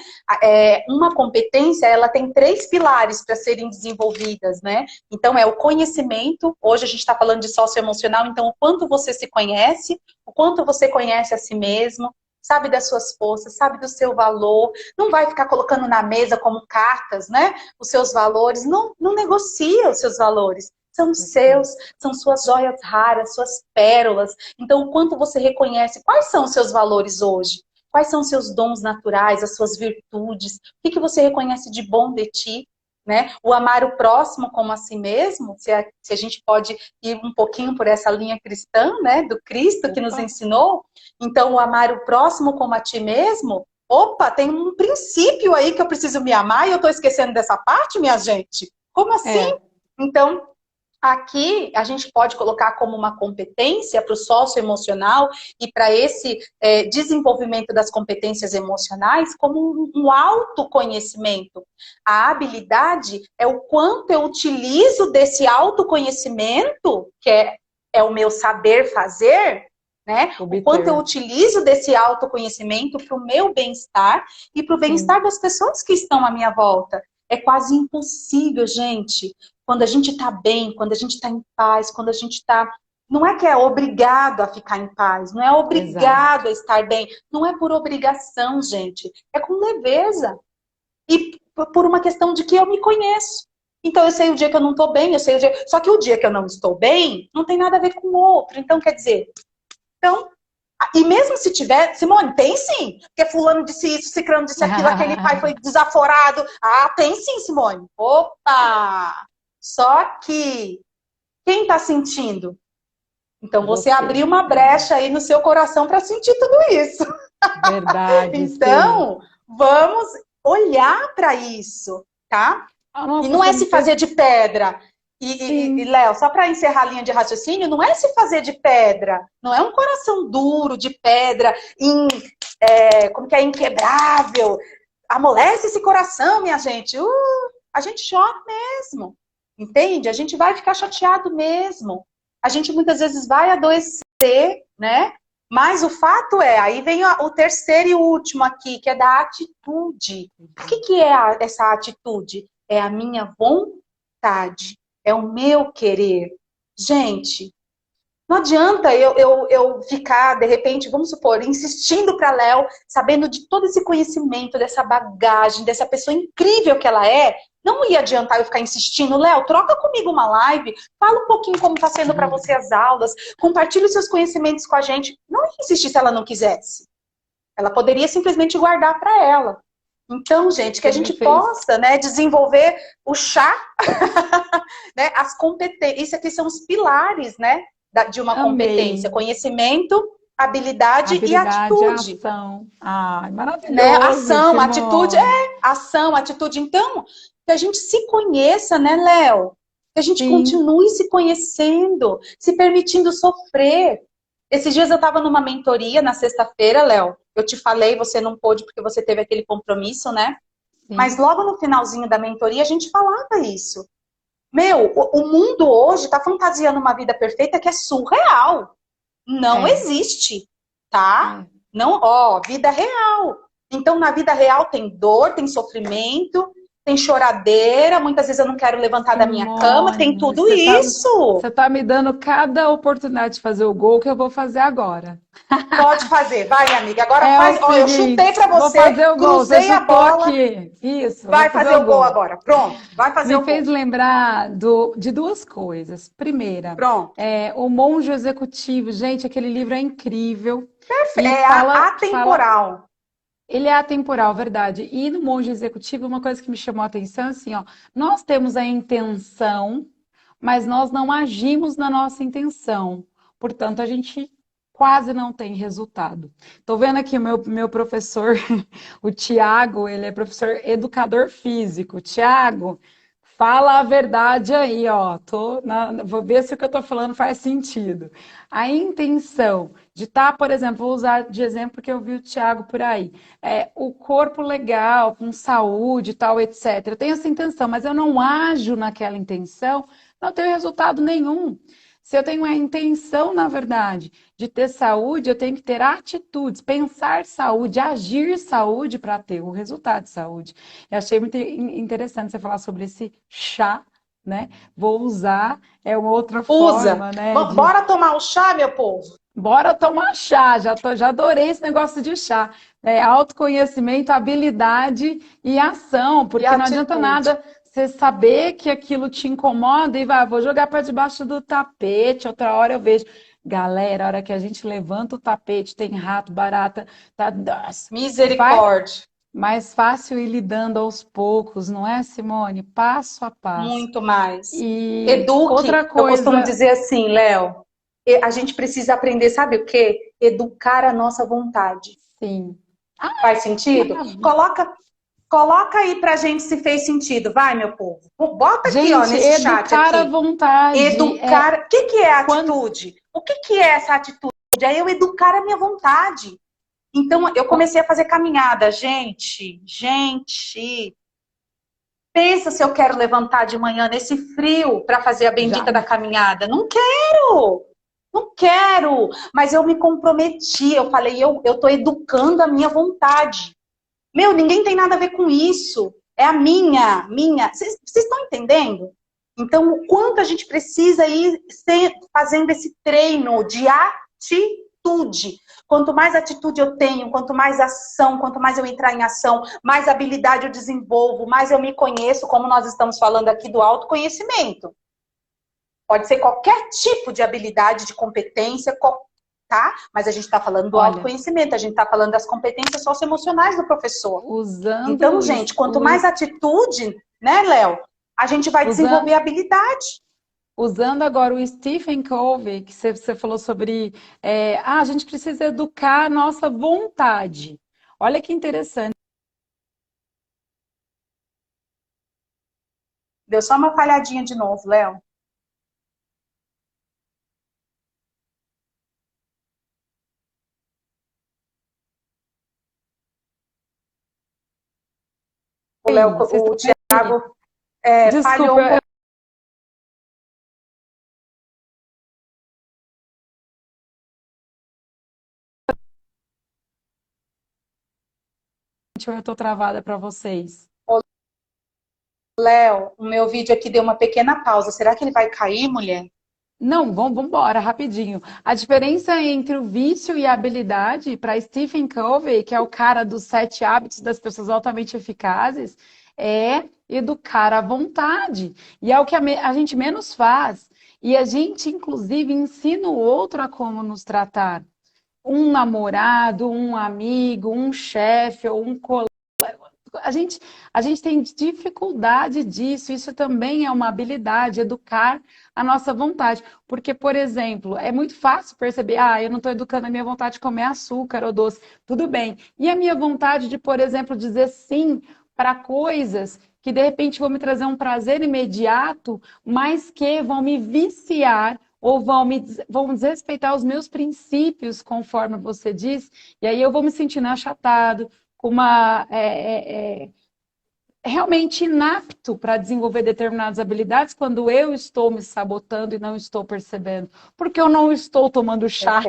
[SPEAKER 3] Uma competência, ela tem 3 pilares para serem desenvolvidas, né? Então, é o conhecimento. Hoje a gente está falando de socioemocional, então o quanto você se conhece, o quanto você conhece a si mesmo, sabe das suas forças, sabe do seu valor, não vai ficar colocando na mesa como cartas, né? Os seus valores, não negocia os seus valores. São seus, são suas joias raras, suas pérolas. Então, o quanto você reconhece, quais são os seus valores hoje? Quais são os seus dons naturais, as suas virtudes? O que você reconhece de bom de ti? Né? O amar o próximo como a si mesmo, se a gente pode ir um pouquinho por essa linha cristã, né? Do Cristo que nos
[SPEAKER 2] Opa,
[SPEAKER 3] ensinou. Então, o amar o próximo como a ti mesmo, opa, tem um princípio aí que eu preciso me amar e eu estou esquecendo dessa parte, minha gente? Como assim?
[SPEAKER 2] é,
[SPEAKER 3] Então, aqui a gente pode colocar como uma competência para o socioemocional e para esse desenvolvimento das competências emocionais como um autoconhecimento. A habilidade é o quanto eu utilizo desse autoconhecimento, que é o meu saber fazer, né? O quanto eu
[SPEAKER 2] obter.
[SPEAKER 3] utilizo desse autoconhecimento para o meu bem-estar e para o
[SPEAKER 2] Sim,
[SPEAKER 3] bem-estar das pessoas que estão à minha volta. É quase impossível, gente, quando a gente está bem, quando a gente está em paz, quando a gente está. Não é que é obrigado a ficar em paz, não é
[SPEAKER 2] exato.
[SPEAKER 3] obrigado a estar bem, não é por obrigação, gente. É com leveza. E por uma questão de que eu me conheço. Então eu sei o dia que eu não estou bem, eu sei o dia. Só que o dia que eu não estou bem não tem nada a ver com o outro. Então, quer dizer, então, e mesmo se tiver, Simone, tem sim, porque fulano disse isso, ciclano disse aquilo, aquele pai foi desaforado. Ah, tem sim, Simone. Opa! Só que quem está sentindo? Então você
[SPEAKER 2] Você,
[SPEAKER 3] abriu uma brecha aí no seu coração para sentir tudo isso.
[SPEAKER 2] verdade, sim.
[SPEAKER 3] Então, vamos olhar para isso, tá? E
[SPEAKER 2] Nossa,
[SPEAKER 3] não
[SPEAKER 2] você
[SPEAKER 3] é
[SPEAKER 2] me
[SPEAKER 3] se
[SPEAKER 2] fez.
[SPEAKER 3] fazer de pedra. E
[SPEAKER 2] Sim,
[SPEAKER 3] Léo, só para encerrar a linha de raciocínio, não é se fazer de pedra. Não é um coração duro de pedra, como que é inquebrável. Amolece esse coração, minha gente. A gente chora mesmo. Entende? A gente vai ficar chateado mesmo. A gente muitas vezes vai adoecer, né? Mas o fato é, aí vem o terceiro e último aqui, que é da atitude. O que é essa atitude? É a minha vontade, é o meu querer. Gente, não adianta eu ficar, de repente, vamos supor, insistindo para Léo, sabendo de todo esse conhecimento, dessa bagagem, dessa pessoa incrível que ela é. Não ia adiantar eu ficar insistindo, Léo, troca comigo uma live, fala um pouquinho como está sendo para você as aulas, compartilhe os seus conhecimentos com a gente. Não ia insistir se ela não quisesse. Ela poderia simplesmente guardar para ela. Então, gente, que a
[SPEAKER 2] você me
[SPEAKER 3] gente
[SPEAKER 2] fez.
[SPEAKER 3] possa, né, desenvolver o chá, né, as competências. Isso aqui são os pilares, né, de uma competência:
[SPEAKER 2] Amei.
[SPEAKER 3] conhecimento, habilidade e
[SPEAKER 2] Habilidade,
[SPEAKER 3] atitude,
[SPEAKER 2] ação. Ai,
[SPEAKER 3] né?
[SPEAKER 2] maravilhoso,
[SPEAKER 3] Ação, atitude,
[SPEAKER 2] Simone.
[SPEAKER 3] ação, atitude. Então, que a gente se conheça, né, Léo? Que a gente
[SPEAKER 2] Sim,
[SPEAKER 3] continue se conhecendo, se permitindo sofrer. Esses dias eu estava numa mentoria na sexta-feira, Léo. Eu te falei, você não pôde porque você teve aquele compromisso, né? Mas
[SPEAKER 2] sim.
[SPEAKER 3] logo no finalzinho da mentoria a gente falava isso. Meu, o mundo hoje está fantasiando uma vida perfeita que é surreal. Não
[SPEAKER 2] É,
[SPEAKER 3] existe, tá?
[SPEAKER 2] é.
[SPEAKER 3] Não, ó, vida real. Então, na vida real tem dor, tem sofrimento, tem choradeira, muitas vezes eu não quero levantar da minha cama, tem
[SPEAKER 2] Simone,
[SPEAKER 3] tudo isso.
[SPEAKER 2] você tá me dando cada oportunidade de fazer o gol que eu vou fazer agora.
[SPEAKER 3] Pode fazer, vai, amiga. Agora
[SPEAKER 2] É
[SPEAKER 3] faz.
[SPEAKER 2] o
[SPEAKER 3] Ó, eu
[SPEAKER 2] seguinte,
[SPEAKER 3] chutei pra
[SPEAKER 2] vou
[SPEAKER 3] você,
[SPEAKER 2] fazer o gol. Você
[SPEAKER 3] cruzei a
[SPEAKER 2] chutou
[SPEAKER 3] bola.
[SPEAKER 2] aqui. Isso, vou
[SPEAKER 3] Vai fazer o gol
[SPEAKER 2] gol.
[SPEAKER 3] agora. Pronto, vai fazer
[SPEAKER 2] Me
[SPEAKER 3] o gol.
[SPEAKER 2] fez lembrar de duas coisas. Primeira,
[SPEAKER 3] Pronto.
[SPEAKER 2] O Monge Executivo. Gente, aquele livro é incrível. E
[SPEAKER 3] É
[SPEAKER 2] fala,
[SPEAKER 3] atemporal.
[SPEAKER 2] ele é atemporal, verdade. E no Monge Executivo, uma coisa que me chamou a atenção é assim, ó, nós temos a intenção, mas nós não agimos na nossa intenção. Portanto, a gente quase não tem resultado. Estou vendo aqui o meu professor, o Tiago, ele é professor educador físico. Tiago, fala a verdade aí, ó. Vou ver se o que eu estou falando faz sentido. A intenção de estar, por exemplo, vou usar de exemplo que eu vi o Tiago por aí. O corpo legal, com saúde e tal, etc. Eu tenho essa intenção, mas eu não ajo naquela intenção, não tenho resultado nenhum. Se eu tenho a intenção, na verdade, de ter saúde, eu tenho que ter atitudes, pensar saúde, agir saúde para ter o resultado de saúde. Eu achei muito interessante você falar sobre esse chá, né? Vou usar, é uma outra forma, né?
[SPEAKER 3] Bora tomar o chá, meu povo?
[SPEAKER 2] Bora tomar chá, já adorei esse negócio de chá. Autoconhecimento, habilidade e ação, porque não adianta nada você saber que aquilo te incomoda e vou jogar para debaixo do tapete, outra hora eu vejo. Galera, a hora que a gente levanta o tapete, tem rato, barata, tá.
[SPEAKER 3] Misericórdia.
[SPEAKER 2] Mais fácil ir lidando aos poucos, não é, Simone? Passo a passo.
[SPEAKER 3] Muito mais.
[SPEAKER 2] E
[SPEAKER 3] Eduque.
[SPEAKER 2] outra
[SPEAKER 3] Eu costumo
[SPEAKER 2] coisa.
[SPEAKER 3] dizer assim, Léo, a gente precisa aprender, sabe o quê? Educar a nossa vontade.
[SPEAKER 2] Sim.
[SPEAKER 3] Faz sentido? Coloca aí pra gente se fez sentido. Vai, meu povo. Bota aqui,
[SPEAKER 2] gente,
[SPEAKER 3] ó, nesse chat aqui.
[SPEAKER 2] Educar a vontade.
[SPEAKER 3] Educar. O que é atitude? O que é essa atitude? É eu educar a minha vontade. Então, eu comecei a fazer caminhada. Gente. Pensa se eu quero levantar de manhã nesse frio para fazer a bendita da caminhada. Não quero! Não quero! Mas eu me comprometi. Eu falei, eu tô educando a minha vontade. Meu, ninguém tem nada a ver com isso. É a minha. Vocês estão entendendo? Então, o quanto a gente precisa ir fazendo esse treino de atitude. Quanto mais atitude eu tenho, quanto mais ação, quanto mais eu entrar em ação, mais habilidade eu desenvolvo, mais eu me conheço, como nós estamos falando aqui do autoconhecimento. Pode ser qualquer tipo de habilidade, de competência, tá? Mas a gente está falando do autoconhecimento, a gente está falando das competências socioemocionais do professor. Então, gente, quanto mais atitude, né, Léo, a gente vai desenvolver habilidade.
[SPEAKER 2] Usando agora o Stephen Covey, que você falou sobre a gente precisa educar a nossa vontade. Olha que interessante.
[SPEAKER 3] Deu só uma falhadinha de novo, Léo. O Thiago falhou um pouco.
[SPEAKER 2] Eu estou travada para vocês.
[SPEAKER 3] Léo, o meu vídeo aqui deu uma pequena pausa. Será que ele vai cair, mulher?
[SPEAKER 2] Não, vamos embora, rapidinho. A diferença entre o vício e a habilidade, para Stephen Covey, que é o cara dos 7 hábitos das pessoas altamente eficazes, é educar a vontade. E é o que a gente menos faz. E a gente, inclusive, ensina o outro a como nos tratar. Um namorado, um amigo, um chefe ou um colega. A gente tem dificuldade disso, isso também é uma habilidade, educar a nossa vontade. Porque, por exemplo, é muito fácil perceber, eu não estou educando a minha vontade de comer açúcar ou doce, tudo bem. E a minha vontade de, por exemplo, dizer sim para coisas que de repente vão me trazer um prazer imediato, mas que vão me viciar ou vão desrespeitar os meus princípios, conforme você diz, e aí eu vou me sentindo achatado, com uma realmente inapto para desenvolver determinadas habilidades quando eu estou me sabotando e não estou percebendo. Porque eu não estou tomando chá,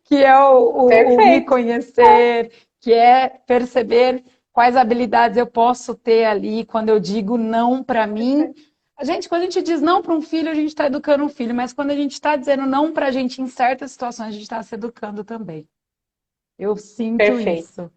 [SPEAKER 2] que é o me conhecer, que é perceber quais habilidades eu posso ter ali quando eu digo não para mim. Quando a gente diz não para um filho, a gente está educando um filho, mas quando a gente está dizendo não para a gente em certas situações, a gente está se educando também. Eu sinto
[SPEAKER 3] Perfeito.
[SPEAKER 2] isso.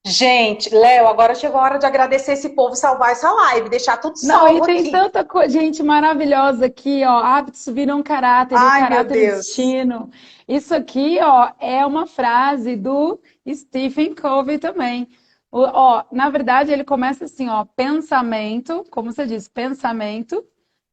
[SPEAKER 3] Gente, Léo, agora chegou a hora de agradecer esse povo, salvar essa live, deixar tudo
[SPEAKER 2] Não,
[SPEAKER 3] salvo
[SPEAKER 2] e tem
[SPEAKER 3] aqui.
[SPEAKER 2] tanta gente maravilhosa aqui, ó. Hábitos viram caráter, e o
[SPEAKER 3] Ai, meu
[SPEAKER 2] caráter é
[SPEAKER 3] Deus.
[SPEAKER 2] destino. Isso aqui, ó, é uma frase do Stephen Covey também. Ó, na verdade, ele começa assim, ó, pensamento, como você diz, pensamento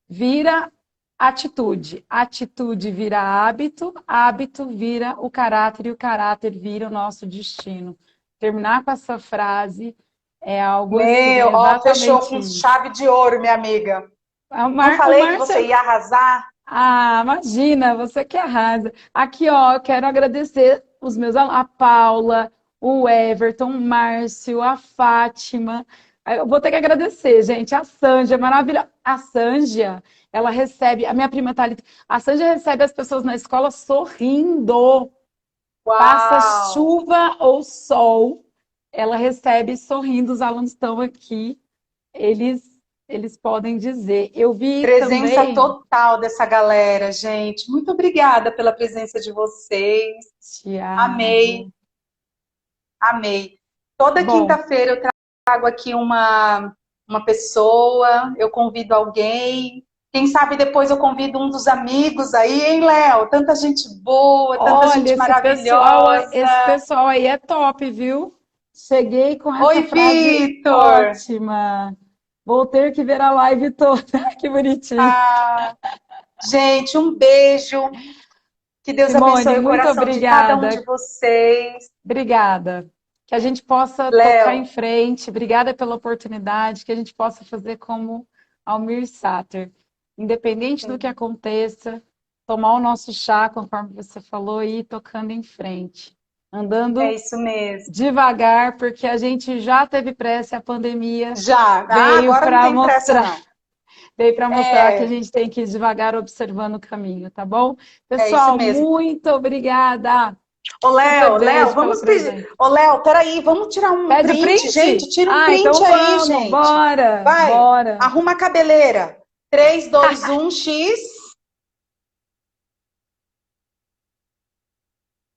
[SPEAKER 2] vira atitude, atitude vira hábito, hábito vira o caráter e o caráter vira o nosso destino. Terminar com essa frase é algo assim,
[SPEAKER 3] Meu, ó, fechou
[SPEAKER 2] exatamente
[SPEAKER 3] com
[SPEAKER 2] isso.
[SPEAKER 3] chave de ouro, minha amiga.
[SPEAKER 2] O
[SPEAKER 3] Não falei que
[SPEAKER 2] Márcio,
[SPEAKER 3] você ia arrasar?
[SPEAKER 2] ah, imagina, você que arrasa. Aqui, ó, eu quero agradecer os meus alunos, a Paula, o Everton, o Márcio, a Fátima. Eu vou ter que agradecer, gente. A Sângia, maravilhosa. A Sângia, ela recebe, a minha prima tá ali. A Sângia recebe as pessoas na escola sorrindo. Passa
[SPEAKER 3] Uau!
[SPEAKER 2] chuva ou sol, ela recebe sorrindo. Os alunos estão aqui. Eles podem dizer. Eu vi
[SPEAKER 3] Presença
[SPEAKER 2] também.
[SPEAKER 3] total dessa galera, gente. Muito obrigada pela presença de vocês. Amei,
[SPEAKER 2] Tiago.
[SPEAKER 3] amei. Toda
[SPEAKER 2] Bom,
[SPEAKER 3] quinta-feira eu trago aqui uma pessoa, eu convido alguém. Quem sabe depois eu convido um dos amigos aí, hein, Léo? Tanta gente boa, tanta
[SPEAKER 2] olha,
[SPEAKER 3] gente
[SPEAKER 2] esse
[SPEAKER 3] maravilhosa.
[SPEAKER 2] pessoal aí é top, viu? Cheguei com essa
[SPEAKER 3] Oi,
[SPEAKER 2] frase
[SPEAKER 3] Vitor!
[SPEAKER 2] ótima. Vou ter que ver a live toda. Que bonitinho.
[SPEAKER 3] Ah, gente, um beijo. Que Deus
[SPEAKER 2] Simone,
[SPEAKER 3] abençoe o
[SPEAKER 2] muito
[SPEAKER 3] coração de cada um
[SPEAKER 2] obrigada.
[SPEAKER 3] de vocês.
[SPEAKER 2] Obrigada. Que a gente possa tocar em
[SPEAKER 3] Léo,
[SPEAKER 2] frente. Obrigada pela oportunidade. Que a gente possa fazer como Almir Sater. Independente do que aconteça, tomar o nosso chá, conforme você falou, e ir tocando em frente.
[SPEAKER 3] é
[SPEAKER 2] Andando
[SPEAKER 3] isso mesmo.
[SPEAKER 2] devagar, porque a gente já teve pressa, a pandemia
[SPEAKER 3] Já. Ah,
[SPEAKER 2] veio
[SPEAKER 3] agora não
[SPEAKER 2] para
[SPEAKER 3] tem pressa,
[SPEAKER 2] mostrar,
[SPEAKER 3] não.
[SPEAKER 2] veio para mostrar que a
[SPEAKER 3] É,
[SPEAKER 2] gente tem que ir devagar observando o caminho, tá bom?
[SPEAKER 3] é isso
[SPEAKER 2] Pessoal,
[SPEAKER 3] mesmo.
[SPEAKER 2] muito obrigada.
[SPEAKER 3] Ô,
[SPEAKER 2] Super
[SPEAKER 3] Léo,
[SPEAKER 2] beijo pela
[SPEAKER 3] vamos pedir.
[SPEAKER 2] presença.
[SPEAKER 3] Ô, Léo, peraí, vamos tirar um
[SPEAKER 2] Pede o
[SPEAKER 3] print, gente.
[SPEAKER 2] print?
[SPEAKER 3] Tira um
[SPEAKER 2] Ah, então
[SPEAKER 3] print aí,
[SPEAKER 2] vamos,
[SPEAKER 3] gente.
[SPEAKER 2] bora,
[SPEAKER 3] Vai,
[SPEAKER 2] bora.
[SPEAKER 3] arruma a cabeleira. 3, 2, 1, X.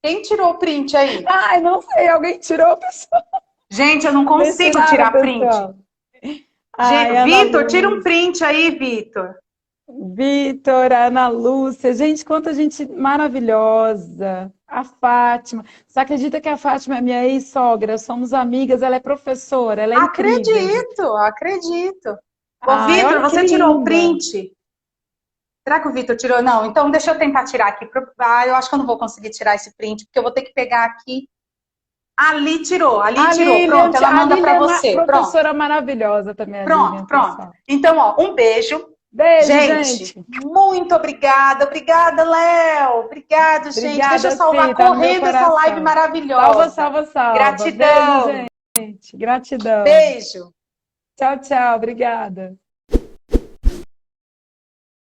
[SPEAKER 3] Quem tirou o print aí?
[SPEAKER 2] Ai, não sei, alguém tirou, pessoal?
[SPEAKER 3] Gente, eu não
[SPEAKER 2] Vocês
[SPEAKER 3] consigo
[SPEAKER 2] tiraram,
[SPEAKER 3] tirar print.
[SPEAKER 2] pessoal? Ai, Ana
[SPEAKER 3] Vitor, tira um
[SPEAKER 2] Lúcia.
[SPEAKER 3] print aí, Vitor.
[SPEAKER 2] Vitor, Ana Lúcia, gente, quanta gente maravilhosa. A Fátima. Você acredita que a Fátima é minha ex-sogra? Somos amigas, ela é professora, ela é incrível.
[SPEAKER 3] Acredito, acredito. Ô,
[SPEAKER 2] Ai,
[SPEAKER 3] Vitor,
[SPEAKER 2] olha que
[SPEAKER 3] você tirou o
[SPEAKER 2] linda.
[SPEAKER 3] print? Será que o Vitor tirou? Não, então deixa eu tentar tirar aqui. Ah, eu acho que eu não vou conseguir tirar esse print, porque eu vou ter que pegar aqui. Ali tirou, ali
[SPEAKER 2] A
[SPEAKER 3] tirou.
[SPEAKER 2] Lilian,
[SPEAKER 3] Pronto, ela
[SPEAKER 2] a
[SPEAKER 3] manda para
[SPEAKER 2] Lilian é uma
[SPEAKER 3] você. Pronto,
[SPEAKER 2] professora maravilhosa também, a Lilian,
[SPEAKER 3] pronto, pronto.
[SPEAKER 2] pessoal.
[SPEAKER 3] Então, ó, um beijo.
[SPEAKER 2] Beijo,
[SPEAKER 3] Gente,
[SPEAKER 2] gente.
[SPEAKER 3] muito obrigada. Obrigada, Léo. Obrigada, gente. Deixa eu
[SPEAKER 2] Obrigada,
[SPEAKER 3] salvar
[SPEAKER 2] Fih, tá no meu
[SPEAKER 3] correndo essa live
[SPEAKER 2] coração.
[SPEAKER 3] maravilhosa.
[SPEAKER 2] Salva, salva, salva.
[SPEAKER 3] Gratidão.
[SPEAKER 2] Beijo, gente. Gratidão.
[SPEAKER 3] Beijo.
[SPEAKER 2] Tchau, tchau. Obrigada.